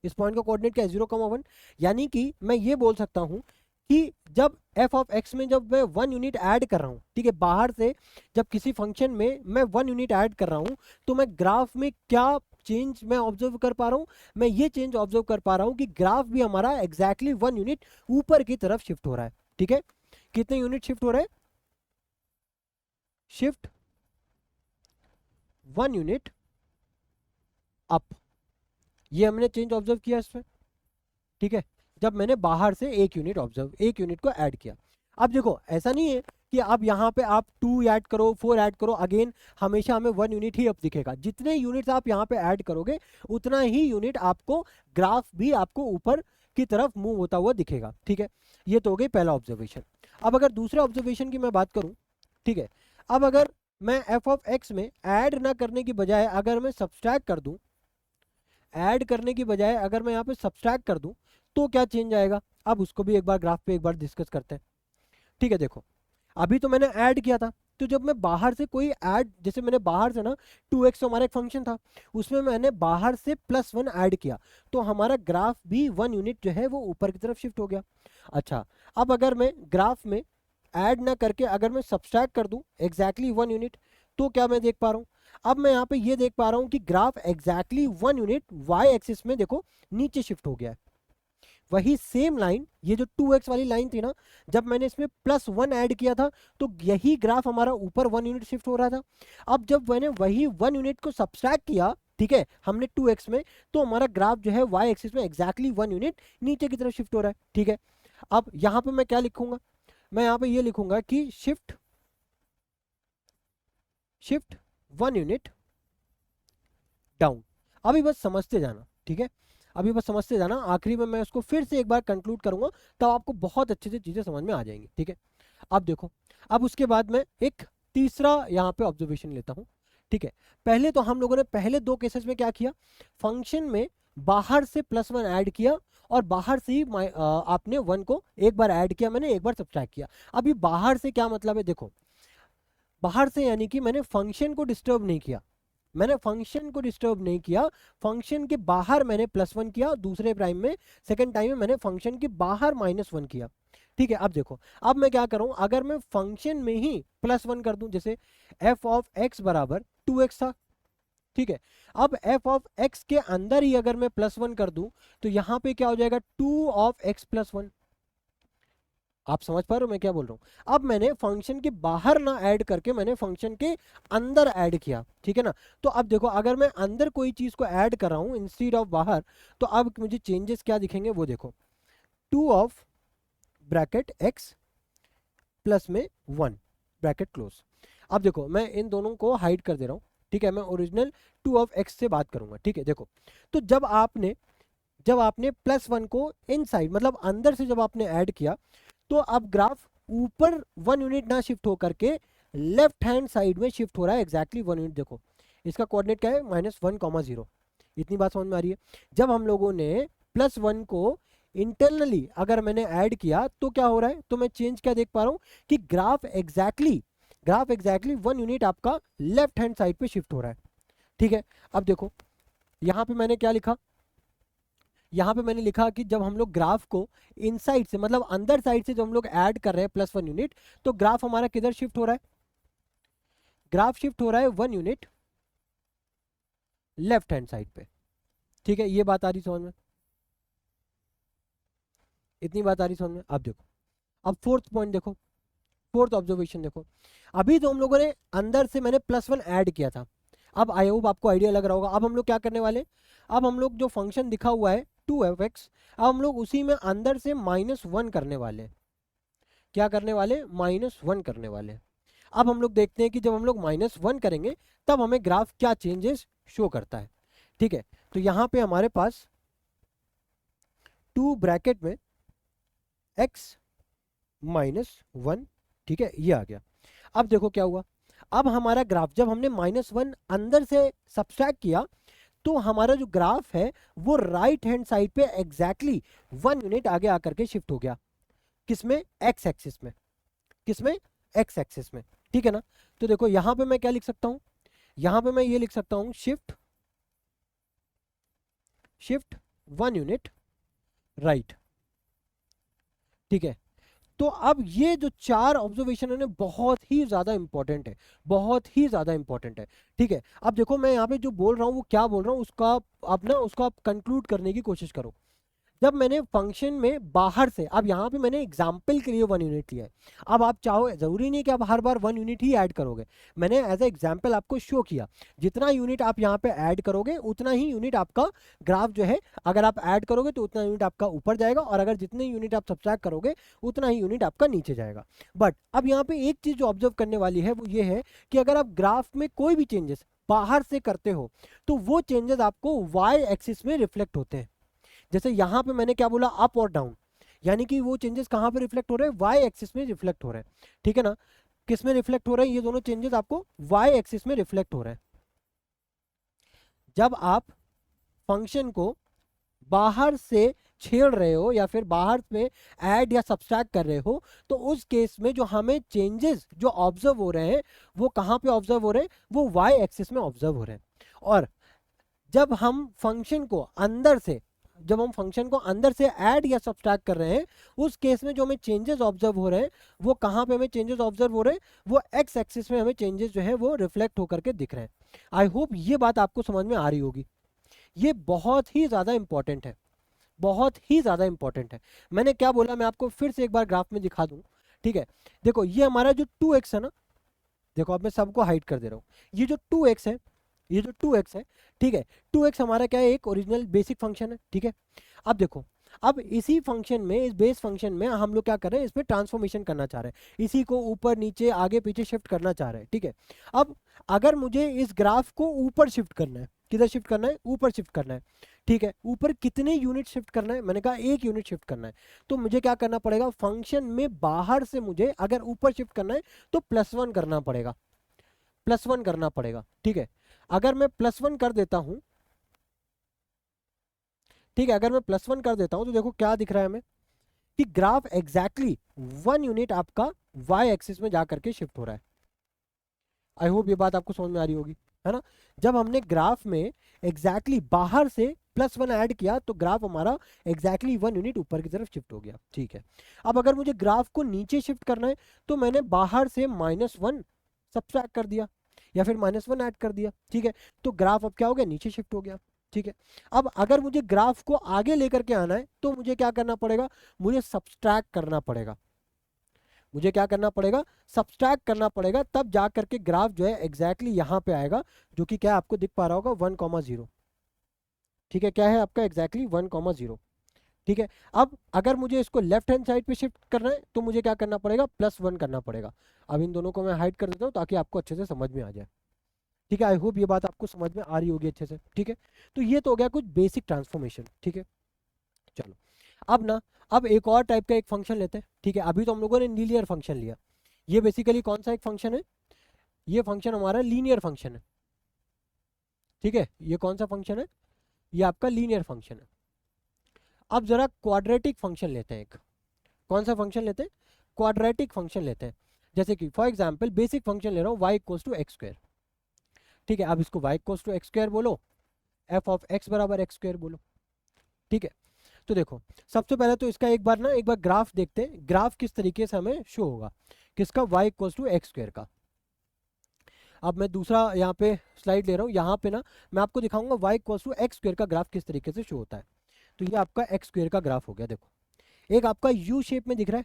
इस पॉइंट का कोऑर्डिनेट क्या है 0,1, यानी कि मैं ये बोल सकता हूं कि जब f ऑफ x में जब मैं 1 यूनिट ऐड कर रहा हूं, ठीक है, बाहर से जब किसी फंक्शन में मैं 1 यूनिट ऐड कर रहा हूं, तो मैं ग्राफ में क्या चेंज मैं ऑब्जर्व कर पा रहा हूं, मैं ये चेंज ऑब्जर्व कर पा रहा हूं कि ग्राफ भी हमारा एग्जैक्टली 1 यूनिट ऊपर की तरफ शिफ्ट हो रहा है। ठीक है, कितने यूनिट शिफ्ट हो रहे हैं, शिफ्ट 1 यूनिट अप, ये हमने चेंज ऑब्जर्व किया इसमें। ठीक है, जब मैंने बाहर से एक यूनिट को ऐड किया। अब देखो ऐसा नहीं है कि अब यहाँ पे आप 2 ऐड करो 4 ऐड करो, अगेन हमेशा हमें 1 यूनिट ही अप दिखेगा। जितने यूनिट्स आप यहाँ पे ऐड करोगे उतना ही यूनिट आपको ग्राफ भी आपको ऊपर की तरफ मूव होता हुआ दिखेगा। ठीक है, ये तो हो गई पहला ऑब्जर्वेशन। अब अगर दूसरे ऑब्जर्वेशन की मैं बात करूं, ठीक है, अब अगर मैं f ऑफ x में ऐड ना करने की बजाय अगर मैं सब्सट्रैक्ट कर दूं, ऐड करने की बजाय अगर मैं यहाँ पे सब्सट्रैक्ट कर दूं, तो क्या चेंज आएगा, अब उसको भी एक बार ग्राफ पे एक बार डिस्कस करते हैं। ठीक है, देखो अभी तो मैंने ऐड किया था, तो जब मैं बाहर से कोई ऐड, जैसे मैंने बाहर से ना 2x हमारा एक फंक्शन था, उसमें मैंने बाहर से +1 ऐड किया, तो हमारा ग्राफ भी 1 यूनिट जो है वो ऊपर की तरफ शिफ्ट हो गया। अच्छा, अब अगर मैं ग्राफ में ऐड ना करके अगर मैं सब्सट्रैक्ट कर दूं एग्जैक्टली 1 यूनिट, तो क्या मैं देख पा रहा हूं, अब मैं यहाँ पे ये देख पा रहा हूं कि graph exactly 1 unit y axis में देखो नीचे शिफ्ट हो गया है। वही सेम लाइन, ये जो 2x वाली लाइन थी ना, जब मैंने इसमें +1 ऐड किया था तो यही ग्राफ हमारा ऊपर 1 यूनिट शिफ्ट हो रहा था। अब जब मैंने वही 1 यूनिट को सब्सट्रैक्ट किया, ठीक है, हमने 2x में, तो हमारा ग्राफ जो है y एक्सिस में एग्जैक्टली 1 यूनिट नीचे की तरफ शिफ्ट हो रहा है। ठीक है, अब यहाँ पे मैं क्या लिखूंगा, मैं यहाँ पे ये लिखूंगा कि शिफ्ट 1 यूनिट डाउन। अभी बस समझते जाना, ठीक है, अभी बस समझते जाना, आखिरी में मैं उसको फिर से एक बार कंक्लूड करूंगा, तब आपको बहुत अच्छे से चीजें समझ में आ जाएंगी। ठीक है, अब देखो, अब उसके बाद मैं एक तीसरा यहाँ पे ऑब्जर्वेशन लेता हूँ। ठीक है, पहले तो हम लोगों ने पहले 2 केसेस में क्या किया, फंक्शन में बाहर से +1 ऐड किया और बाहर से ही आपने 1 को एक बार ऐड किया, मैंने एक बार सब्ट्रैक्ट किया। अभी बाहर से क्या मतलब है, देखो बाहर से यानी कि मैंने फंक्शन को डिस्टर्ब नहीं किया, फंक्शन के बाहर मैंने +1 किया, दूसरे प्राइम में सेकंड टाइम में मैंने फंक्शन के बाहर -1 किया। ठीक है, अब देखो, अब मैं क्या करूं, अगर मैं फंक्शन में ही +1 कर दूं, जैसे f ऑफ x बराबर 2x था, ठीक है, अब f ऑफ x के अंदर ही अगर मैं +1 कर दूं, तो यहां पे क्या हो जाएगा 2 ऑफ x +1। आप समझ पा रहे हो मैं क्या बोल रहा हूं, अब मैंने फंक्शन के बाहर ना ऐड करके मैंने फंक्शन के अंदर ऐड किया। ठीक है ना, तो अब देखो अगर मैं अंदर कोई चीज को ऐड कर रहा हूं इंस्टेड ऑफ बाहर, तो अब मुझे चेंजेस क्या दिखेंगे वो देखो, 2 ऑफ ब्रैकेट x प्लस में 1 ब्रैकेट क्लोज। अब देखो मैं इन दोनों को हाइड कर दे रहा हूं। ठीक है, मैं ओरिजिनल 2 ऑफ x से बात करूंगा। ठीक है, देखो तो जब आपने +1 को इनसाइड मतलब अंदर से जब आपने ऐड किया, तो अब ग्राफ ऊपर 1 यूनिट ना शिफ्ट होकर के लेफ्ट हैंड साइड में शिफ्ट हो रहा है एग्जैक्टली 1 यूनिट। देखो इसका कोऑर्डिनेट क्या है -1,0। इतनी बात समझ में आ रही है। जब हम लोगों ने +1 को इंटरनली अगर मैंने ऐड किया तो क्या हो रहा है, तो मैं चेंज क्या देख पा रहा हूं कि ग्राफ एग्जैक्टली 1 यूनिट आपका लेफ्ट हैंड साइड पे शिफ्ट हो रहा है। ठीक है, अब देखो यहां पे मैंने क्या लिखा, यहाँ पे मैंने लिखा कि जब हम लोग ग्राफ को इनसाइड से मतलब अंदर साइड से जब हम लोग ऐड कर रहे हैं +1 यूनिट, तो ग्राफ हमारा किधर शिफ्ट हो रहा है, ग्राफ शिफ्ट हो रहा है 1 यूनिट लेफ्ट हैंड साइड पे। ठीक है, ये बात आ रही समझ में, इतनी बात आ रही समझ में। अब देखो, अब फोर्थ पॉइंट देखो, फोर्थ ऑब्जर्वेशन देखो, अभी तो हम लोगों ने अंदर से मैंने +1 ऐड किया था। अब आई होप आपको आइडिया लग रहा होगा, अब हम लोग क्या करने वाले, अब हम लोग जो फंक्शन दिखा हुआ है 2f(x), अब हम लोग उसी में अंदर से -1 करने वाले हैं। क्या करने वाले, -1 करने वाले हैं। अब हम लोग देखते हैं कि जब हम लोग -1 करेंगे तब हमें ग्राफ क्या चेंजेस शो करता है। ठीक है, तो यहाँ पे हमारे पास 2 ब्रैकेट में x -1, ठीक है, ये आ गया। अब देखो क्या हुआ, अब हमारा ग्राफ जब हमने -1 अंदर से सब्सट्रैक्ट किया तो हमारा जो ग्राफ है वो राइट हैंड साइड पे एग्जैक्टली 1 यूनिट आगे आकर के शिफ्ट हो गया। किसमें? एक्स एक्सिस में। किसमें? एक्स एक्सिस में। ठीक है ना? तो देखो यहां पे मैं क्या लिख सकता हूं, यहां पे मैं ये लिख सकता हूं शिफ्ट 1 यूनिट राइट। ठीक है, तो अब ये जो 4 ऑब्जर्वेशन है ना बहुत ही ज्यादा इंपॉर्टेंट है, बहुत ही ज्यादा इंपॉर्टेंट है। ठीक है, अब देखो मैं यहाँ पे जो बोल रहा हूँ वो क्या बोल रहा हूँ उसका आप ना उसको आप कंक्लूड करने की कोशिश करो। जब मैंने फंक्शन में बाहर से, अब यहाँ पे मैंने एग्जाम्पल के लिए 1 यूनिट लिया है। अब आप चाहो, जरूरी नहीं कि आप हर बार 1 यूनिट ही ऐड करोगे, मैंने एज ए एग्जाम्पल आपको शो किया। जितना यूनिट आप यहाँ पे ऐड करोगे उतना ही यूनिट आपका ग्राफ जो है, अगर आप ऐड करोगे तो उतना यूनिट आपका ऊपर जाएगा, और अगर जितने यूनिट आप सब्ट्रैक्ट करोगे उतना ही यूनिट आपका नीचे जाएगा। बट अब यहाँ पे एक चीज जो ऑब्जर्व करने वाली है वो ये है कि अगर आप ग्राफ में कोई भी चेंजेस बाहर से करते हो तो वो चेंजेस आपको वाई एक्सिस में रिफ्लेक्ट होते हैं। जैसे यहां पे मैंने क्या बोला, अप और डाउन, यानी कि वो चेंजेस कहां पे रिफ्लेक्ट हो रहे हैं? वाई एक्सिस में रिफ्लेक्ट हो रहे हैं। ठीक है ना? किस में रिफ्लेक्ट हो रहे हैं? ये दोनों चेंजेस आपको वाई एक्सिस में रिफ्लेक्ट हो रहे हैं। जब आप फंक्शन को बाहर से छेड़ रहे हो या फिर बाहर में ऐड या सब्सट्रैक्ट कर रहे हो तो उस केस में जो हमें चेंजेस जो ऑब्जर्व हो रहे हैं वो कहां पे ऑब्जर्व हो रहे हैं? वो वाई एक्सिस में ऑब्जर्व हो रहे हैं। और जब हम फंक्शन को अंदर से, जब हम फंक्शन को अंदर से ऐड या सब्सट्रैक्ट कर रहे हैं उस केस में जो हमें चेंजेस ऑब्जर्व हो रहे हैं वो कहां पे हमें चेंजेस ऑब्जर्व हो रहे हैं? वो एक्स एक्सिस में हमें चेंजेस जो है वो रिफ्लेक्ट होकर के दिख रहे हैं। आई होप ये बात आपको समझ में आ रही होगी। ये बहुत ही ज्यादा इंपॉर्टेंट है, बहुत ही ज्यादा इंपॉर्टेंट है। मैंने क्या बोला मैं आपको फिर से एक बार ग्राफ में दिखा दूं। ठीक है, देखो ये हमारा जो 2x है ना, देखो अब मैं सबको हाइड कर दे रहा हूं, ये जो 2x है, ये जो 2x है, ठीक है, 2x हमारा क्या है? एक ओरिजिनल बेसिक फंक्शन है। ठीक है, अब देखो, अब इसी फंक्शन में, इस बेस फंक्शन में हम लोग क्या कर रहे हैं? इसमें ट्रांसफॉर्मेशन करना चाह रहे हैं, इसी को ऊपर नीचे आगे पीछे शिफ्ट करना चाह रहे हैं। ठीक है, अब अगर मुझे इस ग्राफ को ऊपर शिफ्ट करना है, किधर शिफ्ट करना है? ऊपर शिफ्ट करना है। ठीक है, ऊपर कितने यूनिट शिफ्ट करना है? मैंने कहा 1 यूनिट शिफ्ट करना है। तो मुझे क्या करना पड़ेगा? फंक्शन में बाहर से मुझे अगर ऊपर शिफ्ट करना है तो +1 करना पड़ेगा, +1 करना पड़ेगा। ठीक है, अगर मैं +1 कर देता हूं, ठीक है, अगर मैं +1 कर देता हूं तो देखो क्या दिख रहा है हमें कि ग्राफ एग्जैक्टली 1 यूनिट आपका वाई एक्सिस में जाकर के शिफ्ट हो रहा है। आई होप ये बात आपको समझ में आ रही होगी, है ना? जब हमने ग्राफ में एग्जैक्टली बाहर से +1 ऐड किया तो ग्राफ हमारा एग्जैक्टली 1 यूनिट ऊपर की तरफ शिफ्ट हो गया। ठीक है, अब अगर मुझे ग्राफ को नीचे शिफ्ट करना है तो मैंने बाहर से -1 सब्ट्रैक्ट कर दिया या फिर -1 ऐड कर दिया। ठीक है, तो ग्राफ अब क्या हो गया? नीचे शिफ्ट हो गया। ठीक है, अब अगर मुझे ग्राफ को आगे लेकर के आना है तो मुझे क्या करना पड़ेगा? मुझे सब्ट्रैक्ट करना पड़ेगा। मुझे क्या करना पड़ेगा? सब्ट्रैक्ट करना पड़ेगा, तब जा करके ग्राफ जो है एग्जैक्टली यहाँ पे आएगा, जो कि क्या आपको दिख पा रहा होगा? 1,0। ठीक है, क्या है आपका? एग्जैक्टली 1,0। ठीक है, अब अगर मुझे इसको लेफ्ट हैंड साइड पे शिफ्ट करना है तो मुझे क्या करना पड़ेगा? +1 करना पड़ेगा। अब इन दोनों को मैं हाइड कर देता हूँ ताकि आपको अच्छे से समझ में आ जाए। ठीक है, आई होप ये बात आपको समझ में आ रही होगी अच्छे से। ठीक है, तो ये तो हो गया कुछ बेसिक ट्रांसफॉर्मेशन। ठीक है, चलो अब ना, अब एक और टाइप का एक फंक्शन लेते हैं। ठीक है, अभी तो हम लोगों ने लीनियर फंक्शन लिया, ये बेसिकली कौन सा एक फंक्शन है? ये फंक्शन हमारा लीनियर फंक्शन है। ठीक है, ये कौन सा फंक्शन है? ये आपका लीनियर फंक्शन है। अब जरा क्वाड्रेटिक फंक्शन लेते हैं एक। कौन सा फंक्शन लेते हैं? क्वाड्रेटिक फंक्शन लेते हैं। जैसे कि फॉर एग्जांपल बेसिक फंक्शन ले रहा हूँ y = x²। ठीक है, अब इसको y = x² बोलो, f(x) = x² बोलो। ठीक है, तो देखो सबसे पहले तो इसका एक बार ग्राफ देखते हैं, ग्राफ किस तरीके से हमें शो होगा, किसका? y = x² का। अब मैं दूसरा यहाँ पे स्लाइड ले रहा हूँ, यहाँ पे ना मैं आपको दिखाऊंगा y = x² का ग्राफ किस तरीके से शो होता है। तो ये आपका x² का ग्राफ हो गया। देखो एक आपका यू शेप में दिख रहा है,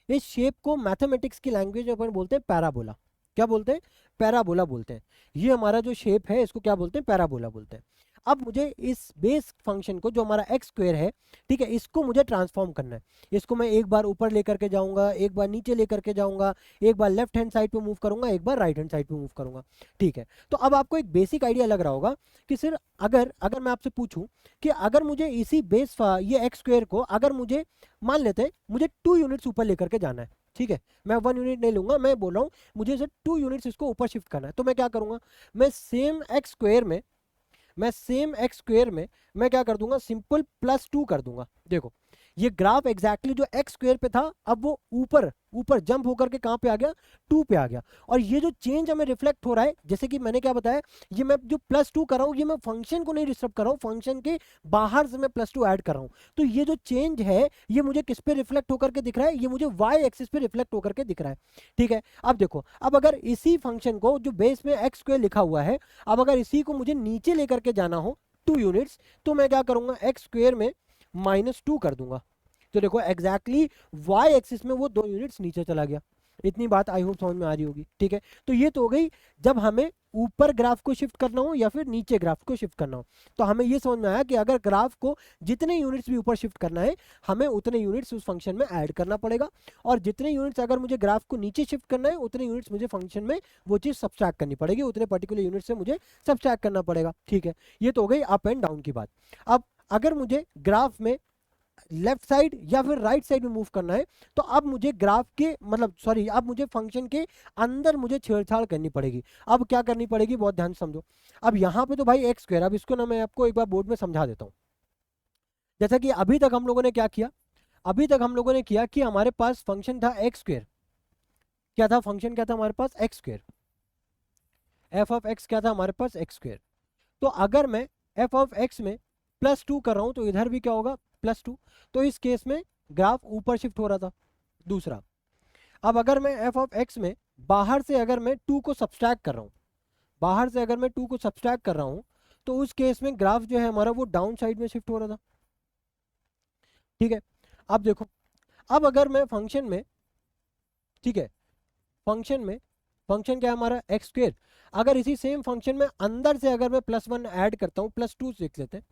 इस शेप को मैथमेटिक्स की लैंग्वेज में अपन बोलते हैं पैराबोला। क्या बोलते हैं? पैराबोला बोलते हैं। ये हमारा जो शेप है इसको क्या बोलते हैं? पैराबोला बोलते हैं। अब मुझे इस बेस फंक्शन को, जो हमारा x² है, ठीक है, इसको मुझे ट्रांसफॉर्म करना है। इसको मैं एक बार ऊपर लेकर के जाऊंगा, एक बार नीचे लेकर के जाऊंगा, एक बार लेफ्ट हैंड साइड पे मूव करूंगा, एक बार राइट हैंड साइड पे मूव करूंगा। ठीक है, तो अब आपको एक बेसिक आइडिया लग रहा होगा कि सिर्फ अगर अगर मैं आपसे पूछूं कि अगर मुझे इसी बेस ये x² को, अगर मुझे मान लेते हैं मुझे 2 यूनिट्स ऊपर लेकर के जाना है। ठीक है, मैं 1 यूनिट नहीं लूंगा, मैं बोल रहा हूँ मुझे सिर्फ 2 यूनिट्स इसको ऊपर शिफ्ट करना है, तो मैं क्या करूंगा? मैं सेम x² में मैं सेम एक्स स्क्वेयर में मैं क्या कर दूंगा, सिंपल +2 कर दूंगा। देखो ये ग्राफ एग्जैक्टली जो एक्स स्क्वेयर पे था, अब वो ऊपर ऊपर जंप होकर के कहां पे आ गया, 2 पे आ गया। और ये जो चेंज हमें रिफ्लेक्ट हो रहा है, जैसे कि मैंने क्या बताया, ये मैं जो +2 कर रहा हूं, ये मैं फंक्शन को नहीं डिस्टर्ब कर रहा हूं, फंक्शन के बाहर से मैं +2 ऐड कर रहा हूं। तो ये जो चेंज है ये मुझे किस पे रिफ्लेक्ट होकर के दिख रहा है, ये मुझे वाई एक्सिस पे रिफ्लेक्ट होकर के दिख रहा है। ठीक है, अब देखो, अब अगर इसी फंक्शन को जो बेस में एक्स स्क्वेयर लिखा हुआ है, अब अगर इसी को मुझे नीचे लेकर के जाना हो 2 यूनिट्स, तो मैं क्या करूंगा, एक्स स्क्वेयर में -2 कर दूंगा। तो देखो एग्जैक्टली वाई एक्सिस में वो 2 यूनिट्स नीचे चला गया। इतनी बात आई होप समझ में आ रही होगी। ठीक है, तो ये तो हो गई जब हमें ऊपर ग्राफ को शिफ्ट करना हो या फिर नीचे ग्राफ को शिफ्ट करना हो। तो हमें ये समझ में आया कि अगर ग्राफ को जितने यूनिट्स भी ऊपर शिफ्ट करना है, हमें उतने यूनिट्स उस फंक्शन में ऐड करना पड़ेगा, और जितने यूनिट्स अगर मुझे ग्राफ को नीचे शिफ्ट करना है, उतने यूनिट्स मुझे फंक्शन में वो चीज़ सब्सट्रैक्ट करनी पड़ेगी, उतने पर्टिकुलर यूनिट से मुझे सब्सट्रैक्ट करना पड़ेगा। ठीक है, ये तो हो गई अप एंड डाउन की बात। अब अगर मुझे ग्राफ में लेफ्ट साइड या फिर राइट साइड में मूव करना है, तो अब मुझे ग्राफ के मतलब सॉरी अब मुझे फंक्शन के अंदर मुझे छेड़छाड़ करनी पड़ेगी। अब क्या करनी पड़ेगी, बहुत ध्यान से समझो। अब यहाँ पे तो भाई एक्स स्क्वायर, अब इसको ना मैं आपको एक बार बोर्ड में समझा देता हूँ। जैसा कि अभी तक हम लोगों ने क्या किया, अभी तक हम लोगों ने किया कि हमारे पास फंक्शन था एक्स स्क्वायर। क्या था फंक्शन, क्या था हमारे पास, X square. F of X क्या था हमारे पास, एक्स स्क्वायर। तो अगर मैं एफ ऑफ एक्स में +2 कर रहा हूं, तो इधर भी क्या होगा, +2। तो इस केस में ग्राफ ऊपर शिफ्ट हो रहा था। दूसरा, अब अगर मैं एफ ऑफ एक्स में बाहर से अगर मैं 2 को सब्सट्रैक्ट कर रहा हूं, बाहर से अगर मैं 2 को सब्सट्रैक्ट कर रहा हूं, तो उस केस में ग्राफ जो है हमारा वो डाउन साइड में शिफ्ट हो रहा था। ठीक है, अब देखो, अब अगर मैं फंक्शन में, ठीक है, फंक्शन में, फंक्शन क्या है हमारा, एक्स स्क्वेयर। अगर इसी सेम फंक्शन में अंदर से अगर मैं +1 ऐड करता हूँ, +2 लिख लेते हैं,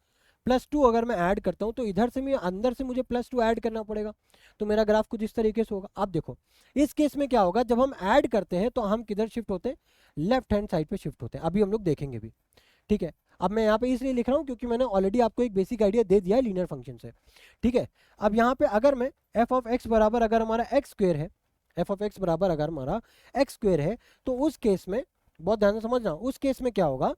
+2 अगर मैं ऐड करता हूँ, तो इधर से मैं अंदर से मुझे +2 ऐड करना पड़ेगा। तो मेरा ग्राफ कुछ इस तरीके से होगा। अब देखो इस केस में क्या होगा, जब हम ऐड करते हैं तो हम किधर शिफ्ट होते हैं, लेफ्ट हैंड साइड पे शिफ्ट होते हैं। अभी हम लोग देखेंगे भी। ठीक है, अब मैं यहाँ पे इसलिए लिख रहा हूँ क्योंकि मैंने ऑलरेडी आपको एक बेसिक आइडिया दे दिया है लीनियर फंक्शन से। ठीक है, अब यहाँ पे अगर मैं एफ ऑफ एक्स बराबर अगर हमारा एक्स स्क्वेयर है, एफ ऑफ एक्स बराबर अगर हमारा एक्स स्क्वेयर है, तो उस केस में बहुत ध्यान से समझना, उस केस में क्या होगा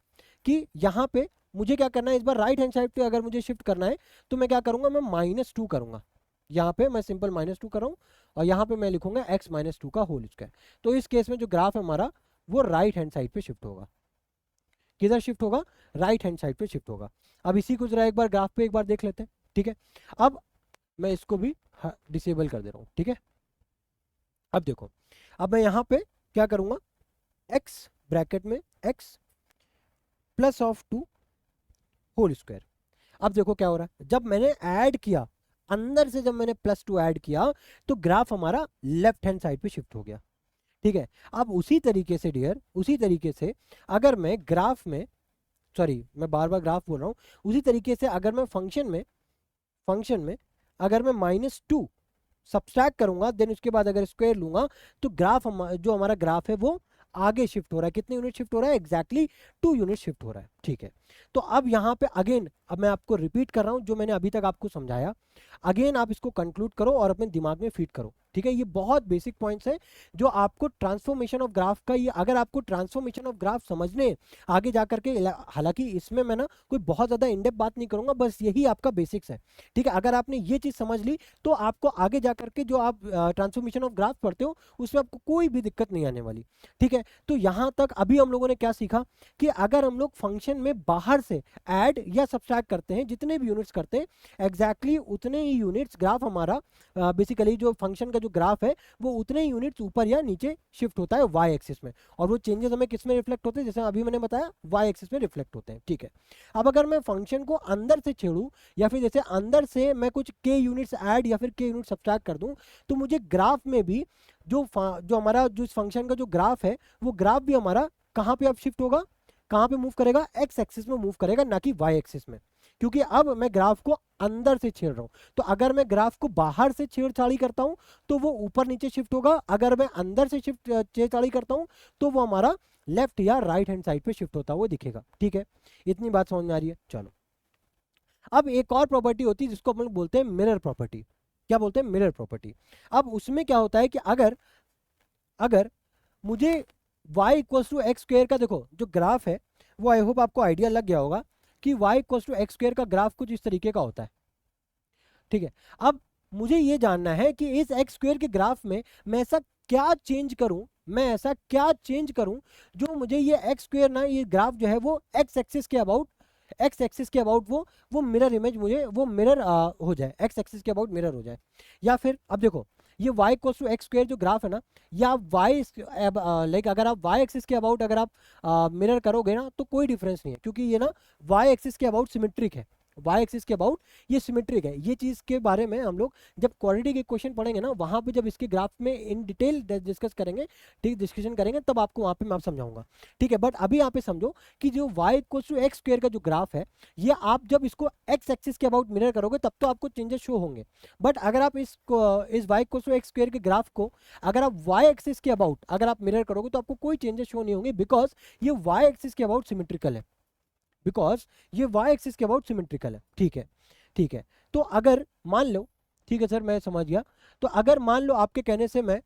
कि यहाँ पे मुझे क्या करना है, इस बार राइट हैंड साइड पे अगर मुझे शिफ्ट करना है, तो मैं क्या करूंगा, मैं -2 करूंगा। यहाँ पे मैं सिंपल -2 कर रहा हूँ, और यहाँ पे मैं लिखूंगा x -2 का होल स्क्वायर। तो इस केस में जो ग्राफ है हमारा वो राइट हैंड साइड पे शिफ्ट होगा। किधर शिफ्ट होगा, राइट हैंड साइड पे शिफ्ट होगा। अब इसी को जरा एक बार ग्राफ पे एक बार देख लेते हैं। ठीक है, अब मैं इसको भी डिसेबल कर दे रहा हूँ। ठीक है, अब देखो, अब मैं यहाँ पे क्या करूंगा, x ब्रैकेट में x +2 होल स्क्वायर। अब देखो क्या हो रहा है, जब मैंने ऐड किया, अंदर से जब मैंने +2 ऐड किया, तो ग्राफ हमारा लेफ्ट हैंड साइड पे शिफ्ट हो गया। ठीक है, अब उसी तरीके से डियर, उसी तरीके से अगर मैं ग्राफ में, सॉरी मैं बार बार ग्राफ बोल रहा हूँ, उसी तरीके से अगर मैं फंक्शन में अगर मैं -2 सब्सट्रैक्ट करूंगा, देन उसके बाद अगर स्क्वायर लूंगा, तो ग्राफ जो हमारा ग्राफ है वो आगे शिफ्ट हो रहा है। कितने यूनिट शिफ्ट हो रहा है, एग्जैक्टली 2 यूनिट शिफ्ट हो रहा है। ठीक है, तो अब यहाँ पे अगेन, अब मैं आपको रिपीट कर रहा हूँ जो मैंने अभी तक आपको समझाया, अगेन आप इसको कंक्लूड करो और अपने दिमाग में फीड करो। ठीक है, ये बहुत बेसिक पॉइंट्स है जो आपको ट्रांसफॉर्मेशन ऑफ ग्राफ का, ये अगर आपको ट्रांसफॉर्मेशन ऑफ ग्राफ समझने आगे जाकर के, हालांकि इसमें मैं ना कोई बहुत ज्यादा इनडेप्थ बात नहीं करूंगा, बस यही आपका बेसिक्स है। ठीक है, अगर आपने ये चीज समझ ली, तो आपको आगे जाकर के जो आप ट्रांसफॉर्मेशन ऑफ ग्राफ पढ़ते हो उसमें आपको कोई भी दिक्कत नहीं आने वाली। ठीक है, तो यहाँ तक अभी हम लोगों ने क्या सीखा कि अगर हम लोग फंक्शन में बाहर से ऐड या सब्सट्रैक्ट करते हैं, जितने भी यूनिट्स करते हैं, एग्जैक्टली उतने ही यूनिट्स ग्राफ हमारा, बेसिकली जो फंक्शन का जो ग्राफ है वो उतने ही यूनिट्स ऊपर या नीचे शिफ्ट होता है वाई एक्सिस में, और वो चेंजेस हमें किस में रिफ्लेक्ट होते हैं, जैसे अभी मैंने बताया वाई एक्सिस में रिफ्लेक्ट होते हैं। ठीक है, अब अगर मैं फंक्शन को अंदर से छेड़ूं, या फिर जैसे अंदर से मैं कुछ के यूनिट्स ऐड या फिर के यूनिट सब्सट्रैक्ट कर दूं, तो मुझे ग्राफ में भी जो हमारा जो इस फंक्शन का जो ग्राफ है, वो ग्राफ भी हमारा कहाँ पे अब शिफ्ट होगा, कहाँ पे मूव करेगा, एक्स एक्सिस में मूव करेगा, ना कि वाई एक्सिस में, क्योंकि अब मैं ग्राफ को अंदर से छेड़ रहा हूं। तो अगर मैं ग्राफ को बाहर से छेड़छाड़ी करता हूं, तो वो ऊपर नीचे शिफ्ट होगा, अगर मैं अंदर से छेड़छाड़ी करता हूं, तो वो हमारा लेफ्ट या राइट हैंड साइड पे शिफ्ट होता हुआ दिखेगा। ठीक है, इतनी बात समझ में आ रही है। चलो, अब एक और प्रॉपर्टी होती है जिसको हम लोग बोलते हैं मिरर प्रॉपर्टी। क्या बोलते हैं, मिरर प्रॉपर्टी। अब उसमें क्या होता है कि अगर अगर मुझे y = x² का, देखो जो ग्राफ है वो आई होप आपको आइडिया लग गया होगा कि y equals to x square का ग्राफ कुछ इस तरीके का होता है, ठीक है। अब मुझे ये जानना है कि इस एक्स स्क्वायर के ग्राफ में मैं ऐसा क्या चेंज करूं, मैं ऐसा क्या चेंज करूं जो मुझे ये एक्स स्क्वायर ना, ये ग्राफ जो है वो एक्स एक्सिस के अबाउट, एक्स एक्सिस के अबाउट वो मिरर इमेज, मुझे वो मिरर हो जाए, एक्स एक्सिस के अबाउट मिरर हो जाए। या फिर अब देखो ये y equals to x square जो ग्राफ है ना, या y लाइक अगर आप y एक्सिस के अबाउट अगर आप मिरर करोगे ना तो कोई डिफरेंस नहीं है, क्योंकि ये ना y एक्सिस के अबाउट सिमेट्रिक है, y एक्सिस के अबाउट ये सिमेट्रिक है। ये चीज़ के बारे में हम लोग जब क्वाड्रेटिक इक्वेशन पढ़ेंगे ना, वहाँ पे जब इसके ग्राफ में इन डिटेल डिस्कस करेंगे, ठीक, डिस्कशन करेंगे, तब आपको वहाँ पे मैं समझाऊंगा, ठीक है। बट अभी यहाँ पे समझो कि जो y equals to x square का जो ग्राफ है, ये आप जब इसको x एक्सिस के अबाउट मिरर करोगे तब तो आपको चेंजेस शो होंगे। बट अगर आप इस y equals to x square के ग्राफ को अगर आप y एक्सिस के अबाउट अगर आप मिरर करोगे तो आपको कोई चेंजेस शो नहीं होंगे, बिकॉज ये y एक्सिस के अबाउट सिमेट्रिकल है, बिकॉज ये y एक्सिस के अबाउट सिमेट्रिकल है, ठीक है, ठीक है। तो अगर मान लो, ठीक है सर मैं समझ गया, तो अगर मान लो आपके कहने से मैं,